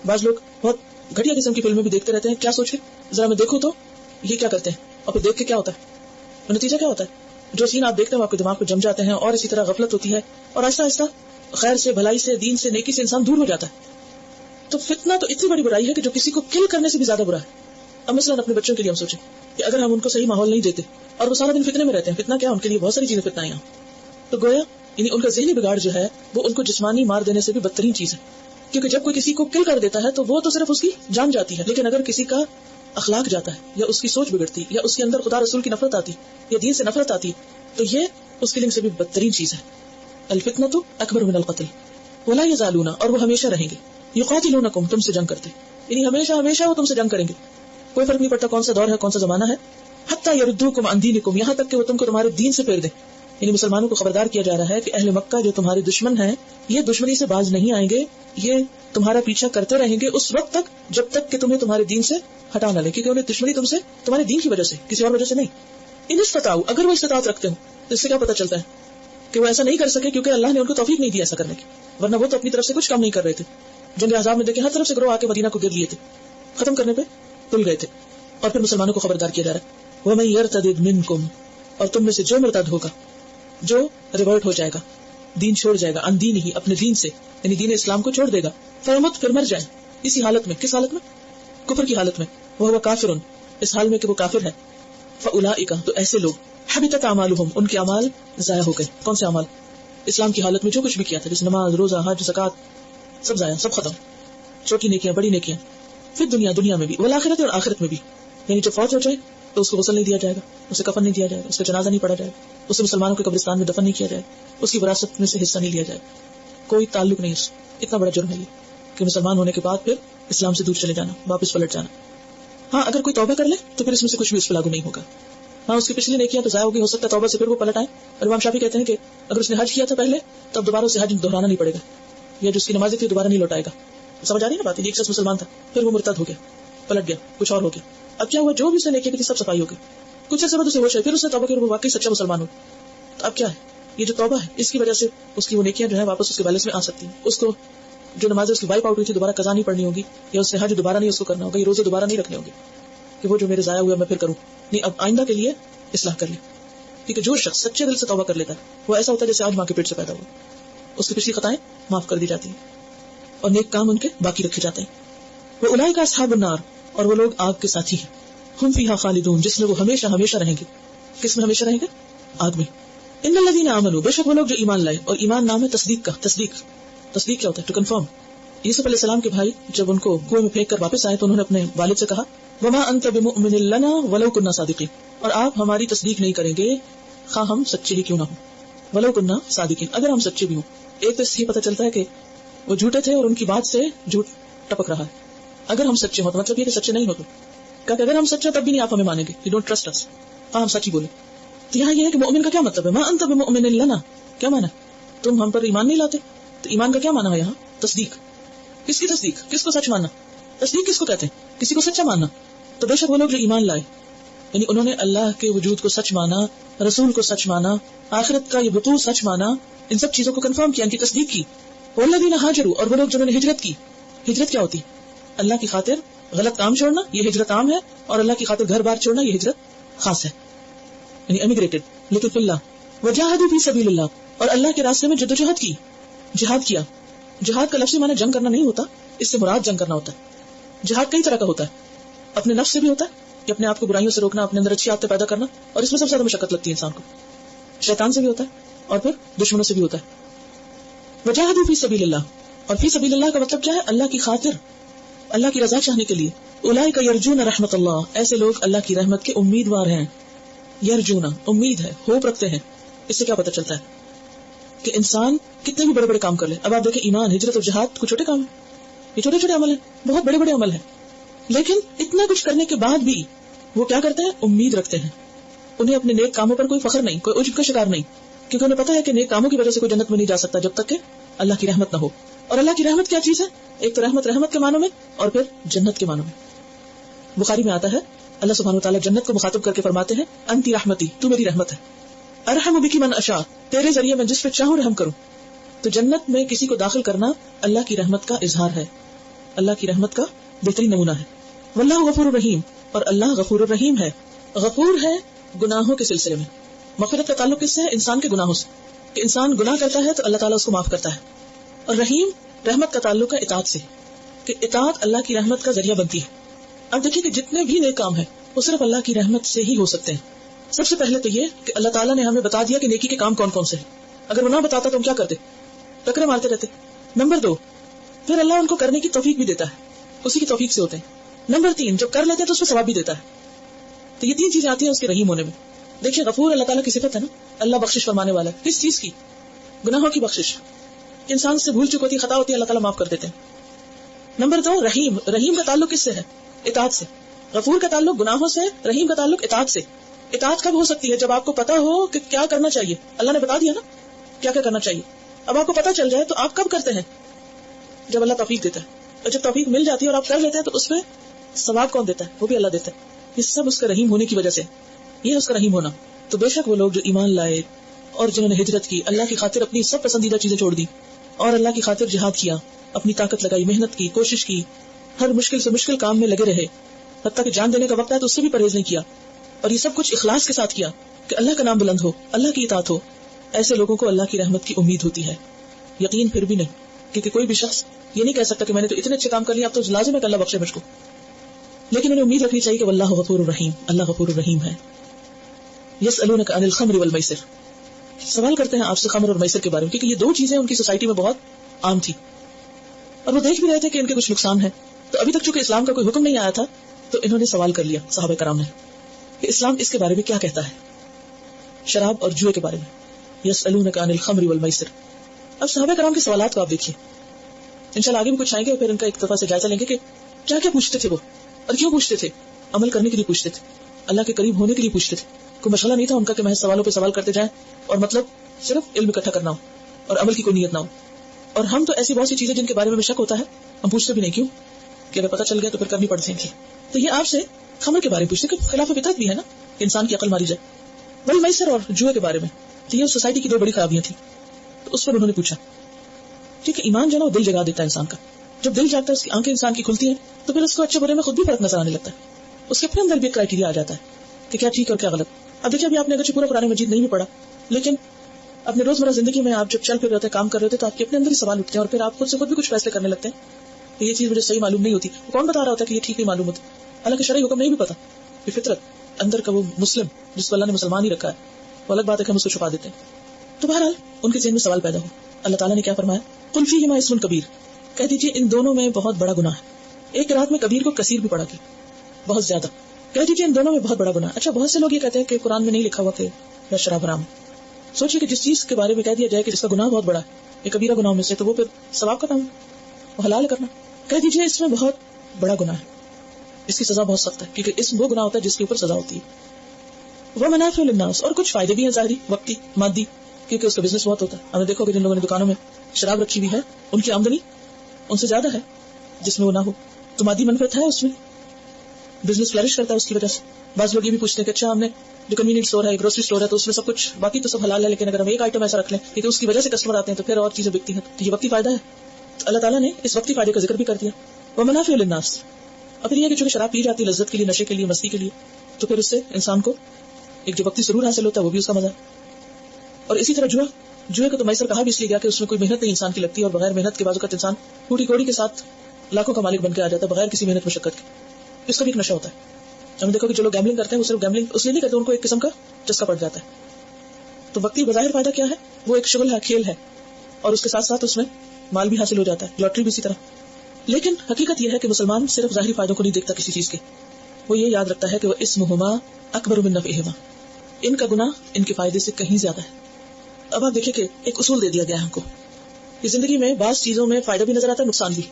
بعض لوگ بہت گھٹیا قسم کی فلمیں بھی دیکھتے رہتے ہیں, کیا سوچ کے ذرا میں دیکھوں تو یہ کیا کرتے ہیں, اور پھر دیکھ کے کیا ہوتا ہے, نتیجہ کیا ہوتا ہے؟ جو سین آپ دیکھتے ہیں وہ آپ کے دماغ پہ جم جاتے ہیں اور اسی طرح غفلت ہوتی ہے اور آہستہ آہستہ خیر سے بھلائی سے دین سے نیکی سے انسان دور ہو جاتا ہے. تو فتنہ تو اتنی بڑی برائی ہے کہ جو کسی کو کل کرنے سے بھی زیادہ برا ہے. اب مثلاً اپنے بچوں کے لیے ہم سوچیں کہ اگر ہم ان کو صحیح ماحول نہیں دیتے اور وہ سارا دن فتنے میں رہتے ہیں, فتنہ کیا ان کے لیے بہت ساری چیزیں فتنہ ہیں, تو گویا یعنی ان کا ذہنی بگاڑ جو ہے وہ ان کو جسمانی مار دینے سے بھی بدترین چیز ہے. کیونکہ جب کوئی کسی کو کل کر دیتا ہے تو وہ تو صرف اس کی جان جاتی ہے, لیکن اگر کسی کا اخلاق جاتا ہے یا اس کی سوچ بگڑتی یا اس کے اندر خدا رسول کی نفرت آتی یا دین سے نفرت آتی تو یہ اس کے لیے سے بھی بدترین چیز ہے. الفتنۃ اکبر من القتل ولا یزالون, اور وہ ہمیشہ رہیں گے, یقاتلونکم, تم سے جنگ کرتے, یعنی ہمیشہ ہمیشہ وہ تم سے جنگ کریں گے, کوئی فرق نہیں پڑتا کون سا دور ہے کون سا زمانہ ہے. حتی یردوکم عن دینکم, یہاں تک کہ وہ تم کو تمہارے دین سے پھیر دیں. یعنی مسلمانوں کو خبردار کیا جا رہا ہے کہ اہل مکہ جو تمہارے دشمن ہیں یہ دشمنی سے باز نہیں آئیں گے, یہ تمہارا پیچھا کرتے رہیں گے اس وقت تک جب تک کہ تمہیں تمہارے دین سے ہٹا نہ لے, کیونکہ انہیں دشمنی تم سے تمہارے دین کی وجہ سے, کسی اور وجہ سے نہیں. ان استطاعوا, اگر وہ استطاعت رکھتے ہو تو اس سے کیا پتہ چلتا ہے کہ وہ ایسا نہیں کر سکے کیونکہ اللہ نے ان کو توفیق نہیں دی ایسا کرنے کی, ورنہ وہ تو اپنی طرف سے کچھ کم نہیں کر رہے تھے. جنگ احزاب میں دیکھیں ہر طرف سے گروہ آ کے مدینہ کو گر لیے تھے, ختم کرنے پہ تل گئے تھے. اور پھر مسلمانوں کو خبردار کیا جا رہا ہے وَمَن يَرْتَدِدْ مِنْكُمْ, اور تم میں سے جو مرتد ہوگا, جو ریورٹ ہو جائے گا, دین چھوڑ جائے گا, ان دین ہی, اپنے دین سے, یعنی دین اسلام کو چھوڑ دے گا, فَيَمُتْ, پھر مر جائے اسی حالت میں, کس حالت میں, کفر کی حالت میں, وَهُوَ كَافِرٌ, اس حال میں کہ وہ کافر ہے, فَأُولَئِكَ, تو ایسے لوگ, حَبِطَتْ أَعْمَالُهُمْ, ان کے اعمال ضائع ہو گئے. کون سے اعمال؟ اسلام کی حالت میں جو کچھ بھی کیا تھا, جیسے نماز, روزہ, حج, زکات, سب ضائع, سب ختم. چھوٹی نیکیاں, بڑی نیکیاں, پھر دنیا میں بھی, والآخرت, اور آخرت میں بھی. یعنی جب فوت ہو جائے تو اس کو غسل نہیں دیا جائے گا, اسے کفن نہیں دیا جائے گا, اس کا جنازہ نہیں پڑھا جائے گا, اسے مسلمانوں کے قبرستان میں دفن نہیں کیا جائے گا, اس کی وراثت میں سے حصہ نہیں لیا جائے گا, کوئی تعلق نہیں. اس اتنا بڑا جرم ہے یہ کہ مسلمان ہونے کے بعد پھر اسلام سے دور چلے جانا, واپس پلٹ جانا. ہاں اگر کوئی توبہ کر لے تو پھر اس میں سے کچھ بھی اس پہ لاگو نہیں ہوگا. ہاں اس کی پچھلی نیکیاں تو ضائع ہوگی, ہو سکتا ہے توبہ سے پھر وہ پلٹ آئے. اور امام شافعی کہتے ہیں کہ اگر اس نے حج کیا تھا پہلے تو اب دوبارہ اسے حج دہرانا نہیں پڑے گا, یا جو اس کی نمازیں تھی دوبارہ نہیں لوٹائے گا. سمجھ آ رہی ہے نا بات, ایک شخص مسلمان تھا, پھر وہ مرتد ہو گیا, پلٹ گیا, کچھ اور ہو گیا. اب کیا ہوا, جو بھی اس نے نیکی کی سب صفائی ہو گئی, کچھ عرصے بعد اسے ہوش ہے, پھر اس نے توبہ کی, وہ واقعی سچا مسلمان ہو. تو اب کیا ہے, یہ جو توبہ ہے اس کی وجہ سے اس کی وہ نیکیاں جو ہے واپس اس کے بیلنس میں آ سکتی ہیں. اس کو جو نمازیں اس کی وائپ آؤٹ ہوئی تھی دوبارہ قضا نہیں پڑھنی ہوگی, یا اس نے حج دوبارہ نہیں اس کو کرنا ہوگا, یہ روزے دوبارہ نہیں رکھنے ہوں گے کہ وہ جو میرے ضائع ہوا میں پھر کروں. نہیں, اب آئندہ کے لیے اصلاح کر لے, کیونکہ جو شخص سچے دل سے توبہ کر لیتا ہے وہ ایسا ہوتا ہے جیسے آج ماں کے پیٹ سے پیدا ہوا, اس کی پچھلی خطائیں معاف کر دی جاتی ہیں اور نیک کام ان کے باقی رکھے جاتے ہیں. وہ اولئک اصحاب النار, اور وہ لوگ آگ کے ساتھی ہیں, ہم فیہا خالدون, جس میں وہ ہمیشہ ہمیشہ رہیں گے. کس میں ہمیشہ رہیں گے؟ آگ میں. ان الذین آمنوا, بے شک وہ لوگ جو ایمان لائے, اور ایمان نام ہے تصدیق کا. تصدیق کیا ہوتا ہے؟ To confirm. یوسف علیہ السلام کے بھائی جب ان کو کنویں میں پھینک کر واپس آئے تو انہوں نے اپنے والد سے کہا وما انت بمؤمن لنا ولو كنا صادقین, اور آپ ہماری تصدیق نہیں کریں گے خواہ ہم سچے ہی کیوں نہ ہوں. ولو كنا صادقین, اگر ہم سچے بھی ہوں. ایک تو اس سے پتہ چلتا ہے کہ وہ جھوٹے تھے اور ان کی بات سے جھوٹ ٹپک رہا ہے. اگر ہم سچے ہوں تو مطلب یہ کہ سچے نہیں ہو تو, کہ اگر ہم سچے تب بھی نہیں آپ ہمیں مانیں گے, یو ڈونٹ ٹرسٹ اس, ہم سچ ہی بولیں. تو یہاں یہ ہے کہ مومن کا کیا مطلب ہے, ما انت بمؤمن لنا, کیا مانا, تم ہم پر ایمان نہیں لاتے. تو ایمان کا کیا مانا ہے یہاں؟ تصدیق. کس کی تصدیق؟ کس کو سچ ماننا؟ تصدیق کس کو کہتے ہیں؟ کسی کو سچا ماننا. تو بے شک وہ لوگ جو ایمان لائے, یعنی انہوں نے اللہ کے وجود کو سچ مانا, رسول کو سچ مانا, آخرت کا یہ وقوع سچ مانا, ان سب چیزوں کو کنفرم کیا, ان کی تصدیق کی. والذین ہاجروا, اور وہ لوگ جنہوں نے ہجرت کی. ہجرت کیا ہوتی؟ اللہ کی خاطر غلط کام چھوڑنا, یہ ہجرت عام ہے, اور اللہ کی خاطر گھر بار چھوڑنا یہ ہجرت خاص ہے, یعنی ایمیگریٹڈ. لیکن فی اللہ وجاہدوا فی سبیل اللہ, اور اللہ کے راستے میں جدوجہد کی, جہاد کیا. جہاد کا لفظی معنی جنگ کرنا نہیں ہوتا, اس سے مراد جنگ کرنا ہوتا ہے. جہاد کئی طرح کا ہوتا ہے, اپنے نفس سے بھی ہوتا ہے کہ اپنے آپ کو برائیوں سے روکنا, اپنے اندر اچھی عادتیں پیدا کرنا, اور اس میں سب سے زیادہ مشقت لگتی ہے انسان کو. شیطان سے بھی ہوتا ہے, اور پھر دشمنوں سے بھی ہوتا ہے. وجاہدوا فی سبیل اللہ, اور فی سبیل اللہ کا مطلب کیا ہے؟ اللہ کی خاطر, اللہ کی رضا چاہنے کے لیے. اولئک یرجون رحمت اللہ, ایسے لوگ اللہ کی رحمت کے امیدوار ہیں. یرجون, امید ہے, ہوپ رکھتے ہیں. اس سے کیا پتہ چلتا ہے کہ انسان کتنے بھی بڑے بڑے کام کر لے. اب آپ دیکھیں ایمان, ہجرت اور جہاد کوئی چھوٹے کام ہیں, یہ چھوٹے چھوٹے عمل ہیں, بہت بڑے بڑے عمل ہیں, لیکن اتنا کچھ کرنے کے بعد بھی وہ کیا کرتے ہیں؟ امید رکھتے ہیں. انہیں اپنے نیک کاموں پر کوئی فخر نہیں, کوئی عجب کا شکار نہیں, کیونکہ انہیں پتا ہے کہ نیک کاموں کی وجہ سے کوئی جنت میں نہیں جا سکتا جب تک کہ اللہ کی رحمت نہ ہو. اور اللہ کی رحمت کیا چیز ہے؟ ایک تو رحمت کے معنوں میں, اور پھر جنت کے معنوں میں. بخاری میں آتا ہے اللہ سبحانہ وتعالی جنت کو مخاطب کر کے فرماتے ہیں انتی رحمتی, تو میری رحمت ہے. ارحم بکی من اشاء, تیرے ذریعے میں جس پہ چاہوں رحم کروں. تو جنت میں کسی کو داخل کرنا اللہ کی رحمت کا اظہار ہے, اللہ کی رحمت کا بہترین نمونہ ہے. واللہ غفور الرحیم, اور اللہ غفور الرحیم ہے. غفور ہے گناہوں کے سلسلے میں, مغفرت کا تعلق کس سے ہے؟ انسان کے گناہوں سے، کہ انسان گناہ کرتا ہے تو اللہ تعالیٰ اس کو معاف کرتا ہے. اور رحیم رحمت کا تعلق ہے اطاعت سے، کہ اطاعت اللہ کی رحمت کا ذریعہ بنتی ہے. اب دیکھیے کہ جتنے بھی نیک کام ہیں وہ صرف اللہ کی رحمت سے ہی ہو سکتے ہیں. سب سے پہلے تو یہ کہ اللہ تعالیٰ نے ہمیں بتا دیا کہ نیکی کے کام کون کون سے ہیں. اگر وہ نہ بتاتا تو ہم کیا کرتے؟ ٹکرے مارتے رہتے. نمبر 2، پھر اللہ ان کو کرنے کی توفیق بھی دیتا ہے، اسی کی توفیق سے ہوتے ہیں. نمبر 3، جب کر لیتے ہیں تو اس میں ثواب بھی دیتا ہے. تو یہ 3 چیزیں آتی ہیں اس کے رحیم ہونے میں. دیکھیے غفور اللہ تعالیٰ کی صفت ہے نا، اللہ بخشش فرمانے والا ہے. کس چیز کی؟ گناہوں کی بخشش. انسان سے بھول چک ہوتی ہے، خطا ہوتی ہے، اللہ تعالیٰ معاف کر دیتے ہیں. نمبر 2، رحیم. رحیم کا تعلق کس سے ہے؟ اطاعت سے. غفور کا تعلق گناہوں سے، رحیم کا تعلق اطاعت سے. اطاعت کب ہو سکتی ہے؟ جب آپ کو پتا ہو کہ کیا کرنا چاہیے. اللہ نے بتا دیا نا کیا کیا کرنا چاہیے. اب آپ کو پتا چل جائے تو آپ کب کرتے ہیں؟ جب اللہ توفیق دیتا ہے. اور جب توفیق مل جاتی ہے اور آپ کر لیتے ہیں تو اس میں ثواب کون دیتا ہے؟ وہ بھی اللہ دیتا ہے. یہ سب اس کا رحیم ہونے کی وجہ سے، یہ ہے اس کا رحیم ہونا. تو بے شک وہ لوگ جو ایمان لائے اور جنہوں نے ہجرت کی، اللہ کی خاطر اپنی سب پسندیدہ چیزیں چھوڑ دی اور اللہ کی خاطر جہاد کیا، اپنی طاقت لگائی، محنت کی، کوشش کی، ہر مشکل سے مشکل کام میں لگے رہے، حتیٰ کہ جان دینے کا وقت ہے تو اس سے بھی پرہیز نہیں کیا، اور یہ سب کچھ اخلاص کے ساتھ کیا کہ اللہ کا نام بلند ہو، اللہ کی اطاعت ہو. ایسے لوگوں کو اللہ کی رحمت کی امید ہوتی ہے. یقین پھر بھی نہیں، کیونکہ کوئی بھی شخص یہ نہیں کہہ سکتا کہ میں نے تو اتنے اچھے کام کر لیا اب تو لازم ہے کہ اللہ بخشے مجھ کو. لیکن انہیں امید رکھنی چاہیے کہ واللہ غفور الرحیم، اللہ غفور الرحیم ہے. یسألونک عن الخمر والمیسر، سوال کرتے ہیں آپ سے خمر اور میسر کے بارے میں، کیونکہ یہ 2 چیزیں ان کی سوسائٹی میں بہت عام تھی اور وہ دیکھ بھی رہے تھے کہ ان کے کچھ نقصان ہے. تو ابھی تک چونکہ اسلام کا کوئی حکم نہیں آیا تھا تو انہوں نے سوال کر لیا صحابہ کرام نے کہ اسلام اس کے بارے میں کیا کہتا ہے، شراب اور جوئے کے بارے میں. یسألونک عن الخمر والمیسر. اب صحابہ کرام کے سوالات کو آپ دیکھیے، انشاءاللہ آگے بھی کچھ آئیں گے اور پھر ان کا ایک دفعہ سے جائزہ لیں گے کہ کیا کیا پوچھتے تھے وہ اور کیوں پوچھتے تھے. عمل کرنے کے لیے پوچھتے تھے، اللہ کے قریب ہونے کے لیے پوچھتے تھے. کوئی مشغلہ نہیں تھا ان کا کہ محض سوالوں پہ سوال کرتے جائیں اور مطلب صرف علم اکٹھا کرنا ہو اور عمل کی کوئی نیت نہ ہو. اور ہم تو ایسی بہت سی چیزیں جن کے بارے میں شک ہوتا ہے ہم پوچھتے بھی نہیں، کیوں کہ اگر پتہ چل گیا تو پھر کرنی پڑ جائیں گی. تو یہ آپ سے خمر کے بارے میں پوچھتے کہ خلاف فطرت بھی ہے نا کہ انسان کی عقل ماری جائے. بل میسر اور جوئے کے بارے میں، تو یہ سوسائٹی کی 2 بڑی خرابیاں تھیں. تو اس پر انہوں نے پوچھا کیونکہ ایمان جو ہے وہ دل جگا دیتا ہے انسان کا. جب دل جاگتا ہے اس کی آنکھیں انسان کی کھلتی ہیں تو پھر اس کو اچھے برے میں خود بھی فرق نظر آنے لگتا ہے. اس کے اپنے اندر بھی ایک کرائٹیریا آ جاتا ہے کہ کیا ٹھیک اور کیا غلط. اب دیکھیے ابھی آپ نے اگرچہ پورا قرآن مجید نہیں بھی پڑھا لیکن اپنے روزمرہ زندگی میں آپ جب چل پھر رہے ہیں، کام کر رہے ہوتے تو آپ کے اپنے اندر ہی سوال اٹھتے ہیں اور پھر آپ خود سے خود بھی کچھ فیصلے کرنے لگتے ہیں کہ یہ چیز مجھے صحیح معلوم نہیں ہوتی. کون بتا رہا ہوتا ہے کہ یہ ٹھیک نہیں معلوم ہوتی؟ حالانکہ شرعی حکم نہیں بھی پتا. یہ فطرت اندر کا وہ مسلم جس کو اللہ نے مسلمان ہی رکھا ہے، وہ الگ بات ہے کہ ہم اس کو چھپا دیتے ہیں. تو بہرحال ان کے ذہن میں سوال پیدا ہو. اللہ تعالیٰ نے کیا فرمایا؟ قل فیہما اسم کبیر، کہہ دیجیے ان دونوں میں بہت بڑا گناہ ہے. ایک رات میں کبیر کو کثیر بھی پڑھا گیا، بہت زیادہ. کہہ دیجیے ان دونوں میں بہت بڑا گناہ. اچھا بہت سے لوگ یہ کہتے ہیں کہ قرآن میں نہیں لکھا ہوا کہ شراب حرام. سوچیے کہ جس چیز کے بارے میں کہہ دیا جائے کہ جس کا گناہ بہت بڑا ہے، یہ کبیرہ گناہوں میں سے، تو وہ پھر ثواب کا کام ہے، وہ حلال کرنا. کہہ دیجیے اس میں بہت بڑا گناہ ہے، اس کی سزا بہت سخت ہے، کیونکہ اس وہ گناہ ہوتا ہے جس کے اوپر سزا ہوتی ہے. وہ منافع للناس، اور کچھ فائدے بھی ہیں ظاہری، وقتی، مادی، کیونکہ اس کا بزنس بہت ہوتا ہے. ہم نے دیکھو کہ جن لوگوں نے دکانوں میں شراب رکھی ہوئی ہے ان کی آمدنی ان سے زیادہ ہے جس میں وہ نہ ہو، تو مادی منفعت ہے اس میں، بزنس فلرش کرتا ہے اس کی وجہ سے. بعض لوگ یہ بھی پوچھتے ہیں کہ اچھا ہم نے جو کنوینئنس اسٹور ہے، گروسری اسٹور ہے، تو اس میں سب کچھ باقی تو سب حلال ہے، لیکن اگر ہم ایک آئٹم ایسا رکھ لیں کہ اس کی وجہ سے کسٹمر آتے ہیں تو پھر اور چیزیں بکتی ہیں، تو یہ وقتی فائدہ ہے. تو اللہ تعالیٰ نے اس وقتی فائدے کا ذکر بھی کر دیا. وہ منافع للناس. اور پھر یہ کہ چونکہ شراب پی جاتی ہے لذت کے لیے، نشے کے لیے، مستی کے لیے، تو پھر اس سے انسان کو ایک جو وقتی سرور حاصل ہوتا ہے وہ بھی اس کا مزہ. اور اسی طرح جوئے کو تو میسر کہا بھی اس لیے گیا کہ اس میں کوئی محنت نہیں انسان کی لگتی، اور بغیر محنت کے بعض اوقات انسان ٹوٹی کوڑی کے ساتھ لاکھوں کا مالک بن کے آ جاتا ہے بغیر کسی محنت مشقت کے. اس کا بھی ایک نشہ ہوتا ہے. ہم دیکھو کہ جو لوگ گیملنگ کرتے ہیں وہ صرف گیملنگ اس لیے نہیں کرتے، ان کو ایک قسم کا چسکا پڑ جاتا ہے. تو وقتی بظاہر فائدہ کیا ہے؟ وہ ایک شغل ہے، کھیل ہے، اور اس کے ساتھ ساتھ اس میں مال بھی حاصل ہو جاتا ہے، لاٹری بھی اسی طرح. لیکن حقیقت یہ ہے کہ مسلمان صرف ظاہری فائدوں کو نہیں دیکھتا کسی چیز کے، وہ یہ یاد رکھتا ہے کہ وہ اسمہما اکبر من نفعہما، ان کا گناہ ان کے فائدے سے کہیں زیادہ ہے. اب آپ دیکھیں کہ ایک اصول دے دیا گیا ہے ہم کو کہ زندگی میں بعض چیزوں میں فائدہ بھی نظر آتا ہے، نقصان بھی.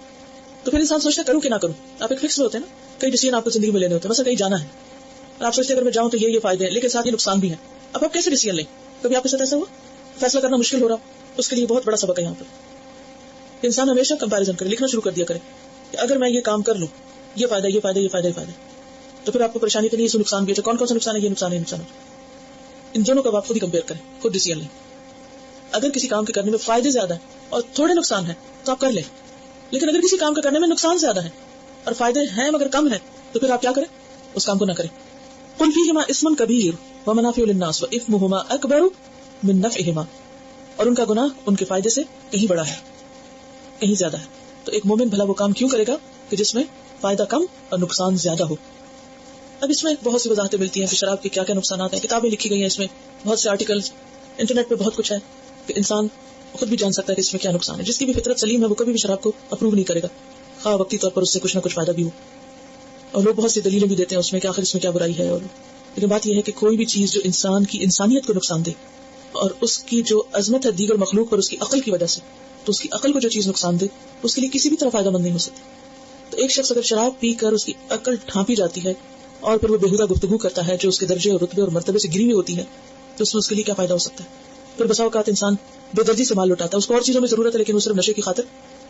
تو پھر انسان سوچتا ہے کروں کہ نہ کروں. آپ ایک فکس میں ہوتے ہیں نا، کئی ڈیسیژن آپ کو زندگی میں لینے ہوتے ہیں، مثلا کہیں جانا ہے اور آپ سوچتے ہیں اگر میں جاؤں تو یہ فائدے ہیں لیکن ساتھ یہ نقصان بھی ہے. اب آپ کیسے ڈیسیژن لیں؟ کبھی آپ کے ساتھ ایسا ہوا فیصلہ کرنا مشکل ہو رہا؟ اس کے لیے بہت بڑا سبق ہے یہاں پر. انسان ہمیشہ کمپیریزن کرے، لکھنا شروع کر دیا کرے کہ اگر میں یہ کام کر لوں یہ فائدہ، یہ فائدہ، یہ فائدہ، یہ فائدہ، تو پھر آپ کو پریشانی تو نہیں، اس نقصان بھی ہے. کون کون سا نقصان ہے؟ یہ نقصان ہے، یہ نقصان ہے. ان دونوں کا آپ خود ہی کمپیئر کریں، خود ڈیسیژن لیں. اگر کسی کام کے کرنے میں فائدے زیادہ ہیں اور تھوڑے نقصان ہیں تو آپ کر لیں، لیکن اگر کسی کام کا کرنے میں نقصان زیادہ ہے اور فائدے ہیں مگر کم ہے تو پھر آپ کیا کریں؟ اس کام کو نہ کریں. قل فیہما اسم کبیر ومنافع للناس واثمہما اکبر من نفعہما، اور ان کا گناہ ان کے فائدے سے کہیں بڑا ہے، کہیں زیادہ ہے. تو ایک مومن بھلا وہ کام کیوں کرے گا کہ جس میں فائدہ کم اور نقصان زیادہ ہو. اب اس میں بہت سی وضاحتیں ملتی ہیں کہ شراب کے کیا کیا نقصانات ہیں، کتابیں لکھی گئی ہیں اس میں، بہت سے آرٹیکل، انٹرنیٹ پہ بہت کچھ ہے کہ انسان خود بھی جان سکتا ہے کہ اس میں کیا نقصان ہے. جس کی بھی فطرت سلیم ہے وہ کبھی بھی شراب کو اپروو نہیں کرے گا، خواہ وقتی طور پر اس سے کچھ نہ کچھ فائدہ بھی ہو. اور لوگ بہت سی دلیلیں بھی دیتے ہیں اس میں کہ آخر اس میں کیا برائی ہے. اور لیکن بات یہ ہے کہ کوئی بھی چیز جو انسان کی انسانیت کو نقصان دے اور اس کی جو عظمت ہے دیگر مخلوق پر اس کی عقل کی وجہ سے، تو اس کی عقل کو جو چیز نقصان دے اس کے لیے کسی بھی طرح فائدہ مند نہیں ہو سکتی. تو ایک شخص اگر شراب پی کر اس کی عقل ڈھانپی جاتی ہے اور پھر وہ بےہودہ گفتگو کرتا ہے جو اس کے درجے اور رتبے اور مرتبے سے گری ہوئی ہوتی ہے، تو اس میں اس کے لیے کیا فائدہ ہو سکتا ہے. پھر بسا اوقات انسان بے دردی سے مال لوٹاتا ہے، اس کو اور چیزوں میں ضرورت ہے لیکن وہ صرف نشے کی خاطر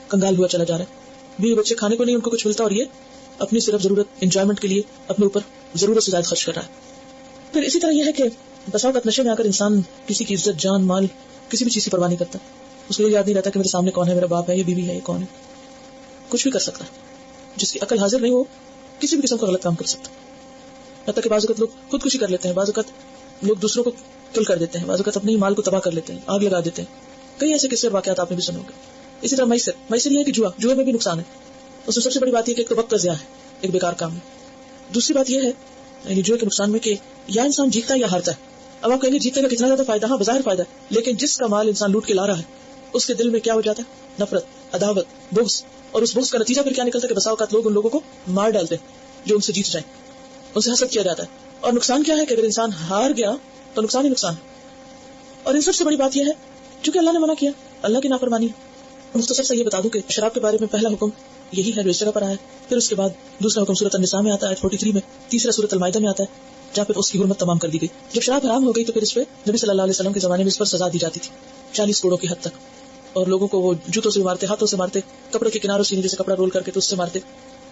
کنگال ہوا چلا جا رہا ہے. بیوی بچے کھانے کو نہیں ان کو کچھ ملتا اور یہ اپنی صرف ضرورت انجوائمنٹ کے لیے اپنے اوپر ضرورت سے زیادہ خرچ کر رہا ہے. پھر اسی طرح یہ ہے کہ بسا اوقات نشے میں آ کر انسان کسی کی عزت، جان، مال، کسی بھی چیز کی پرواہ نہیں کرتا. اس کو یہ یاد نہیں رہتا کہ میرے سامنے کون ہے، میرا باپ ہے، یہ بیوی ہے، یہ کون ہے. کچھ بھی کر سکتا ہے. جس کی عقل حاضر نہیں ہو کسی بھی قسم کا غلط کام کر سکتا. حتیٰ کہ بعض اوقات لوگ خودکشی کر لیتے ہیں، بعض اوقات لوگ دوسروں کو قتل کر دیتے ہیں، بعض اوقات اپنے ہی مال کو تباہ کر لیتے ہیں، آگ لگا دیتے ہیں. کئی ایسے قصے اور واقعات آپ نے بھی سنے ہوں گے. اسی طرح میسر یہ ہے کہ جوا میں بھی نقصان ہے. اس میں سب سے بڑی بات یہ کہ ایک تو وقت کا ضیاع ہے، ایک بیکار کام ہے. دوسری بات یہ ہے یعنی جوئے کے نقصان میں کہ یا انسان جیتتا ہے یا ہارتا ہے. اب آپ کہیں گے جیتنے کا کتنا زیادہ فائدہ، ہاں بظاہر فائدہ ہے، لیکن جس کا مال انسان لوٹ کے لا رہا ہے اس کے دل میں کیا ہو جاتا ہے؟ نفرت، عداوت، بغض. اور اس بغض کا نتیجہ پھر کیا نکلتا ہے کہ بسا اوقات لوگ ان لوگوں کو مار ڈالتے ہیں جو ان سے جیت جائیں، ان سے حسد کیا جاتا ہے. اور نقصان کیا ہے کہ اگر انسان ہار گیا تو نقصان ہی نقصان ہے. اور ان سب سے بڑی بات یہ ہے چونکہ اللہ نے منع کیا، اللہ کی نافرمانی. مختصر سے یہ بتا دوں کہ شراب کے بارے میں پہلا حکم یہی ہے جو اس جگہ پر آیا ہے. پھر اس کے بعد دوسرا حکم سورۃ النساء میں آتا ہے 43 میں، تیسرا سورۃ المائدہ میں آتا ہے جہاں پہ اس کی حرمت تمام کر دی گئی. جب شراب حرام ہو گئی تو پھر اس پہ نبی صلی اللہ علیہ وسلم کے زمانے میں اس پر سزا دی جاتی تھی 40 کوڑوں کی حد تک. اور لوگوں کو وہ جوتوں سے مارتے، ہاتھوں سے مارتے، کپڑے کے کناروں سے جیسے کپڑا رول کر کے تو اس سے مارتے.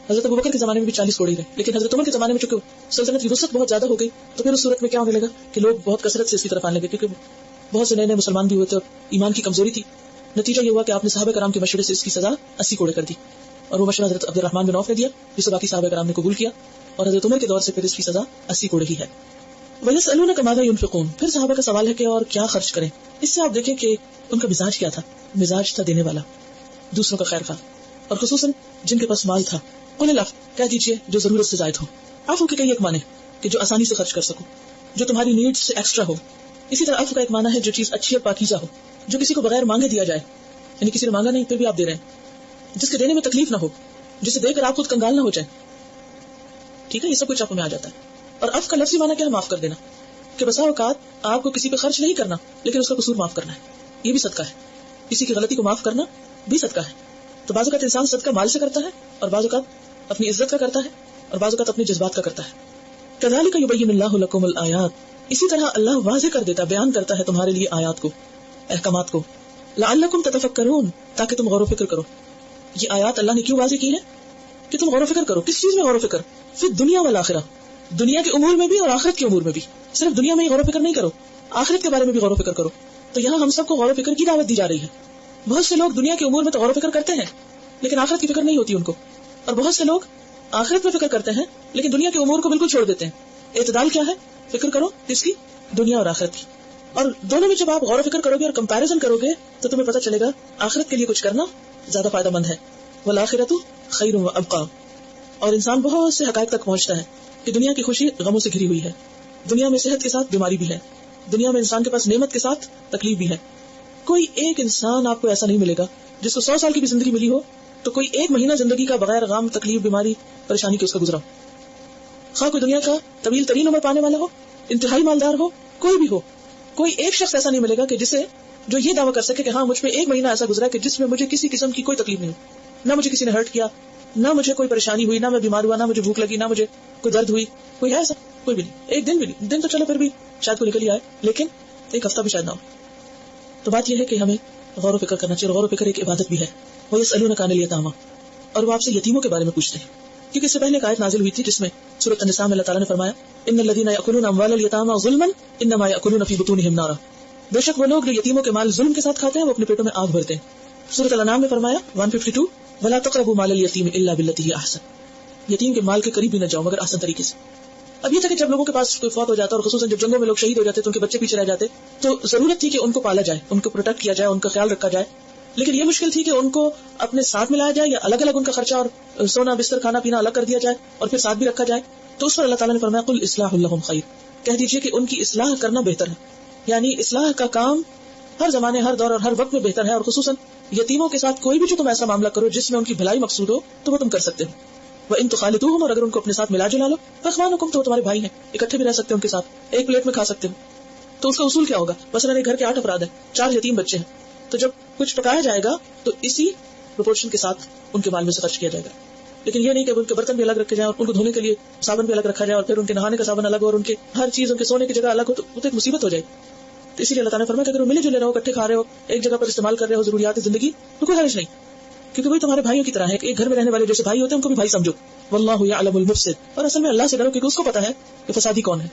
حضرت ابوبکر کے زمانے میں بھی 40 کوڑے رہے، لیکن حضرت عمر کے زمانے میں چونکہ سلطنت کی وسعت بہت زیادہ ہو گئی تو پھر اس صورت میں کیا ہونے لگا کہ لوگ بہت کثرت سے اس کی طرف آنے لگے، کیونکہ بہت سے نئے نئے مسلمان بھی ہوئے تھے اور ایمان کی کمزوری تھی. نتیجہ یہ ہوا کہ آپ نے صحابہ کرام کے مشورے سے اس کی سزا 80 کوڑے کر دی، اور وہ مشورہ حضرت عبد الرحمن بن عوف نے دیا جسے باقی صحابہ کرام نے قبول کیا، اور حضرت عمر کے دور سے پھر اس کی سزا 80 کوڑے ہی ہے. وَيَسْأَلُونَكَ مَاذَا يُنْفِقُونَ، پھر صحابہ کا سوال ہے کہ اور کیا خرچ کریں. اس سے آپ دیکھیں کہ ان کا مزاج کیا تھا. مزاج تھا دینے والا، دوسروں کا خیر خواہ، اور خصوصاً جن کے پاس مال تھا. قُلِ الْعَفْوَ، کہہ دیجیے جو ضرورت سے زائد ہو. عفو کے کئی ایک معنی کہ جو آسانی سے خرچ کر سکو، جو تمہاری نیڈ سے ایکسٹرا ہو. اسی طرح عفو کا ایک معنی ہے جو چیز اچھی اور پاکیزہ ہو، جو کسی کو بغیر مانگے دیا جائے، یعنی کسی نے مانگا نہیں پھر بھی آپ دے رہے ہیں، جس کے دینے میں تکلیف نہ ہو، جسے دے کر آپ خود کنگال نہ ہو جائیں. ٹھیک ہے، یہ سب کچھ عفو میں آ جاتا ہے. اور عفو کا لفظی معنی کیا ہے؟ معاف کر دینا. کہ بسا اوقات آپ کو کسی پہ خرچ نہیں کرنا لیکن اس کا قصور معاف کرنا ہے، یہ بھی صدقہ ہے. کسی کی غلطی کو معاف کرنا بھی صدقہ ہے. تو بعض اوقات انسان صدقہ مال سے کرتا ہے اور بعض اوقات اپنی عزت کا کرتا ہے اور بعض اوقات اپنے جذبات کا کرتا ہے. کذالک یبین اللہ لکم الآیات، اسی طرح اللہ واضح کر دیتا، بیان کرتا ہے تمہارے لیے آیات کو، احکامات کو. لعلکم تتفکرون، تاکہ تم غور و فکر کرو. یہ آیات اللہ نے کیوں واضح کی ہے کہ تم غور و فکر کرو. کس چیز میں غور و فکر؟ فی الدنیا والآخرہ، دنیا کے امور میں بھی اور آخرت کے امور میں بھی. صرف دنیا میں ہی غور و فکر نہیں کرو، آخرت کے بارے میں بھی غور و فکر کرو. تو یہاں ہم سب کو غور و فکر کی دعوت دی جا رہی ہے. بہت سے لوگ دنیا کے امور میں تو غور و فکر کرتے ہیں لیکن آخرت کی فکر نہیں ہوتی ان کو، اور بہت سے لوگ آخرت میں فکر کرتے ہیں لیکن دنیا کے امور کو بالکل چھوڑ دیتے ہیں. اعتدال کیا ہے؟ فکر کرو اس کی، دنیا اور آخرت کی. اور دونوں میں جب آپ غور و فکر کرو گے اور کمپیریزن کرو گے تو تمہیں پتہ چلے گا آخرت کے لیے کچھ کرنا زیادہ فائدہ مند ہے. والآخرۃ خیر وابقیٰ. اور انسان بہت سے حقائق تک پہنچتا ہے کہ دنیا کی خوشی غموں سے گھری ہوئی ہے، دنیا میں صحت کے ساتھ بیماری بھی ہے، دنیا میں انسان کے پاس نعمت کے ساتھ تکلیف بھی ہے. کوئی ایک انسان آپ کو ایسا نہیں ملے گا جس کو 100 سال کی بھی زندگی ملی ہو تو کوئی ایک مہینہ زندگی کا بغیر غم، تکلیف، بیماری، پریشانی کے اس کا گزرا. خواہ کوئی دنیا کا طویل ترین عمر پانے والا ہو، انتہائی مالدار ہو، کوئی بھی ہو، کوئی ایک شخص ایسا نہیں ملے گا کہ جسے جو یہ دعویٰ کر سکے کہ ہاں مجھ پہ ایک مہینہ ایسا گزرا کہ جس میں مجھے کسی قسم کی کوئی تکلیف نہیں ہوئی، نہ مجھے کسی نے ہرٹ کیا، نہ مجھے کوئی پریشانی ہوئی، نہ میں بیمار ہوا، نہ مجھے بھوک لگی، نہ مجھے کوئی درد ہوئی. کوئی ہے ایسا؟ کوئی بھی نہیں. ایک دن بھی نہیں. دن تو چلو پھر بھی شاید کوئی نکل ہی آئے لیکن ایک ہفتہ بھی شاید نہ ہو. تو بات یہ ہے کہ ہمیں غور و فکر کرنا چاہیے. غور و فکر ایک عبادت بھی ہے. وَيَسْأَلُونَكَ عَنِ الْيَتَامَىٰ، اور وہ آپ سے یتیموں کے بارے میں پوچھتے ہیں، کیونکہ اس سے پہلے ایک آیت نازل ہوئی تھی جس میں سورۃ النساء میں اللہ تعالیٰ نے فرمایا ان الذین یأکلون اموال الیتامی ظلما انما یأکلون فی بطونہم نارا، بے شک وہ لوگ جو یتیموں کے مال ظلم کے ساتھ کھاتے ہیں وہ اپنے پیٹوں میں آگ بھرتے ہیں. سورۃ الانعام میں فرمایا 152 ولا تقربوا مال الیتیم الا بالتی ہی احسن، یتیم کے مال کے قریب بھی نہ جاؤ مگر احسن طریقے سے. اب یہ تھا کہ جب لوگوں کے پاس کوئی فوت ہو جاتا اور خصوصاً جب جنگوں میں لوگ شہید ہو جاتے تو ان کے بچے پیچھے رہ جاتے، تو ضرورت تھی کہ ان کو پالا جائے، ان کو پروٹیکٹ کیا جائے، ان کا خیال رکھا جائے. لیکن یہ مشکل تھی کہ ان کو اپنے ساتھ ملایا جائے یا الگ الگ ان کا خرچہ اور سونا بستر کھانا پینا الگ کر دیا جائے اور پھر ساتھ بھی رکھا جائے. تو اس پر اللہ تعالیٰ نے فرمایا قل اصلاح لہم خیر، کہہ دیجیے کہ ان کی اصلاح کرنا بہتر ہے. یعنی اصلاح کا کام ہر زمانے ہر دور اور ہر وقت میں بہتر ہے، اور خصوصاً یتیموں کے ساتھ کوئی بھی جو تم ایسا معاملہ کرو جس میں ان کی بھلائی مقصود ہو تو وہ تم کر سکتے ہو. وَإِن تُخَالِطُوهُمْ، اور اگر ان کو اپنے ساتھ ملا جلا لو، فَإِخْوَانُكُمْ، تو تمہارے بھائی ہیں، اکٹھے بھی رہ سکتے ہیں ان کے ساتھ، ایک پلیٹ میں کھا سکتے ہو. تو اس کا اصول کیا ہوگا؟ مثلا ایک گھر کے 8 افراد ہیں، 4 یتیم بچے ہیں، تو جب کچھ پکایا جائے گا تو اسی پروپورشن کے ساتھ ان کے مال میں سے خرچ کیا جائے گا. لیکن یہ نہیں کہ ان کے برتن بھی الگ رکھے جائیں اور ان کو دھونے کے لیے صابن بھی الگ رکھا جائے اور پھر ان کے نہانے کا صابن الگ اور ان کے ہر چیز ان کے سونے کی جگہ الگ ہو، تو وہ تو ایک مصیبت ہو جائے. تو اسی لیے اللہ تعالیٰ نے فرمایا کہ اگر ملے جلے رہو، اکٹھے کھا رہے ہو، ایک جگہ پر استعمال کر رہے ہو ضروریات زندگی، تو کوئی حرج نہیں، کیونکہ وہی تمہارے بھائیوں کی طرح ہے. ایک گھر میں رہنے والے جیسے بھائی ہوتے ہیں ان کو بھی بھائی سمجھو. واللہ یعلم المفسد، اور اصل میں اللہ سے ڈرو کیونکہ اس کو پتا ہے کہ فسادی کون ہے،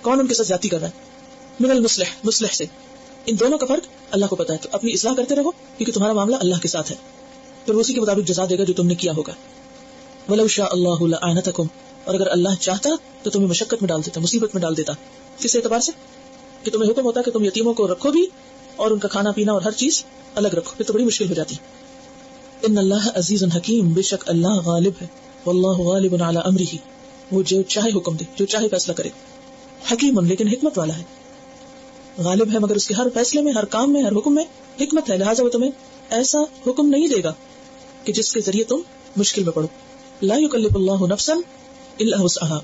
کون ان کے ساتھ زیادتی کر رہا ہے. من المصلح، مصلح سے، ان دونوں کا فرق اللہ کو پتا ہے. تو اپنی اصلاح کرتے رہو کیونکہ تمہارا معاملہ اللہ کے ساتھ ہے، پھر اسی کے مطابق جزا دے گا جو تم نے کیا ہوگا. ولو شاء اللہ لأعنتکم، اور اگر اللہ چاہتا تو تمہیں مشقت میں ڈال دیتا، مصیبت میں ڈال دیتا. کس اعتبار سے؟ کہ تمہیں حکم ہوتا کہ تم یتیموں کو رکھو بھی اور ان کا کھانا پینا اور ہر چیز الگ رکھو، پھر تو بڑی مشکل ہو جاتی. ان اللہ عزیز حکیم، بے شک اللہ غالب ہے. واللہ غالب علی امرہ، وہ جو چاہے حکم دے، جو چاہے فیصلہ کرے. حکیم، لیکن حکمت والا ہے. غالب ہے مگر اس کے ہر فیصلے میں، ہر کام میں، ہر حکم میں حکمت ہے، لہٰذا وہ تمہیں ایسا حکم نہیں دے گا کہ جس کے ذریعے تم مشکل میں پڑو. لا یکلف اللہ نفسا الا وسعها.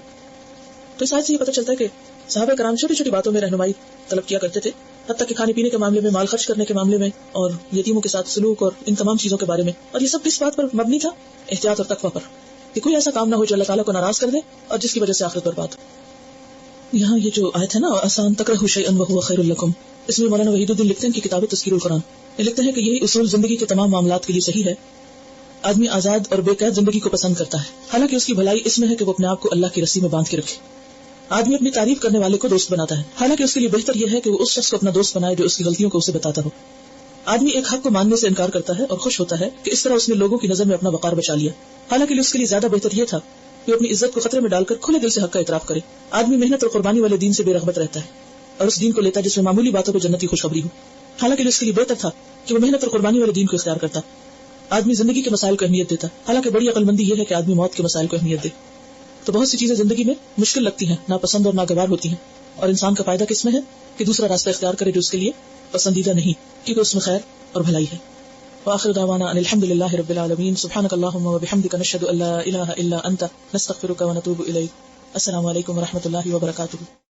تو اس آیت سے یہ پتہ چلتا ہے کہ صحابہ کرام چھوٹی چھوٹی باتوں میں رہنمائی طلب کیا کرتے تھے، حتیٰ کہ کھانے پینے کے معاملے میں، مال خرچ کرنے کے معاملے میں، اور یتیموں کے ساتھ سلوک اور ان تمام چیزوں کے بارے میں. اور یہ سب کس بات پر مبنی تھا؟ احتیاط اور تقویٰ پر، کہ کوئی ایسا کام نہ ہو جو اللہ تعالیٰ کو ناراض کر دے اور جس کی وجہ سے آخرت برباد ہو. یہاں یہ جو آیت ہے نا، آسان تکرہوا شیئا وہو خیر لکم، اس میں مولانا وحید الدین لکھتے ہیں کہ کتاب تذکیر القرآن، یہ لکھتے ہیں کہ یہی اصول زندگی کے تمام معاملات کے لیے صحیح ہے. آدمی آزاد اور بے قید زندگی کو پسند کرتا ہے، حالانکہ اس کی بھلائی اس میں ہے کہ وہ اپنے آپ کو اللہ کی رسی میں باندھ کے رکھے. آدمی اپنی تعریف کرنے والے کو دوست بناتا ہے، حالانکہ اس کے لیے بہتر یہ ہے کہ وہ اس شخص کو اپنا دوست بنائے جو اس کی غلطیوں کو اسے بتاتا ہو. آدمی ایک حق کو ماننے سے انکار کرتا ہے اور خوش ہوتا ہے کہ اس طرح اس نے لوگوں کی نظر میں اپنا وقار بچا لیا، حالانکہ اس کے لیے زیادہ بہتر یہ تھا کہ اپنی عزت کو خطرے میں ڈال کر کھلے دل سے حق کا اعتراف کرے. آدمی محنت اور قربانی والے دین سے بے رغبت رہتا ہے اور اس دین کو لیتا ہے جس میں معمولی باتوں کو جنتی خوشخبری ہو، حالانکہ اس کے لیے بہتر تھا کہ وہ محنت اور قربانی والے دین کو اختیار کرتا. آدمی زندگی کے مسائل کو اہمیت دیتا، حالانکہ بڑی عقل مندی یہ ہے کہ آدمی موت کے مسائل کو اہمیت دے. تو بہت سی چیزیں زندگی میں مشکل لگتی ہیں، ناپسند اور ناگوار ہوتی ہیں، اور انسان کا فائدہ کس میں ہے کہ دوسرا راستہ اختیار کرے جو اس کے لیے پسندیدہ نہیں، کیونکہ اس میں خیر اور بھلائی ہے. وآخر دعوانا ان الحمد للہ رب العالمین. سبحانک اللہم وبحمدک، نشہد ان لا الہ الا انت، نستغفرک ونتوب الیک. السلام علیکم ورحمۃ اللہ وبرکاتہ.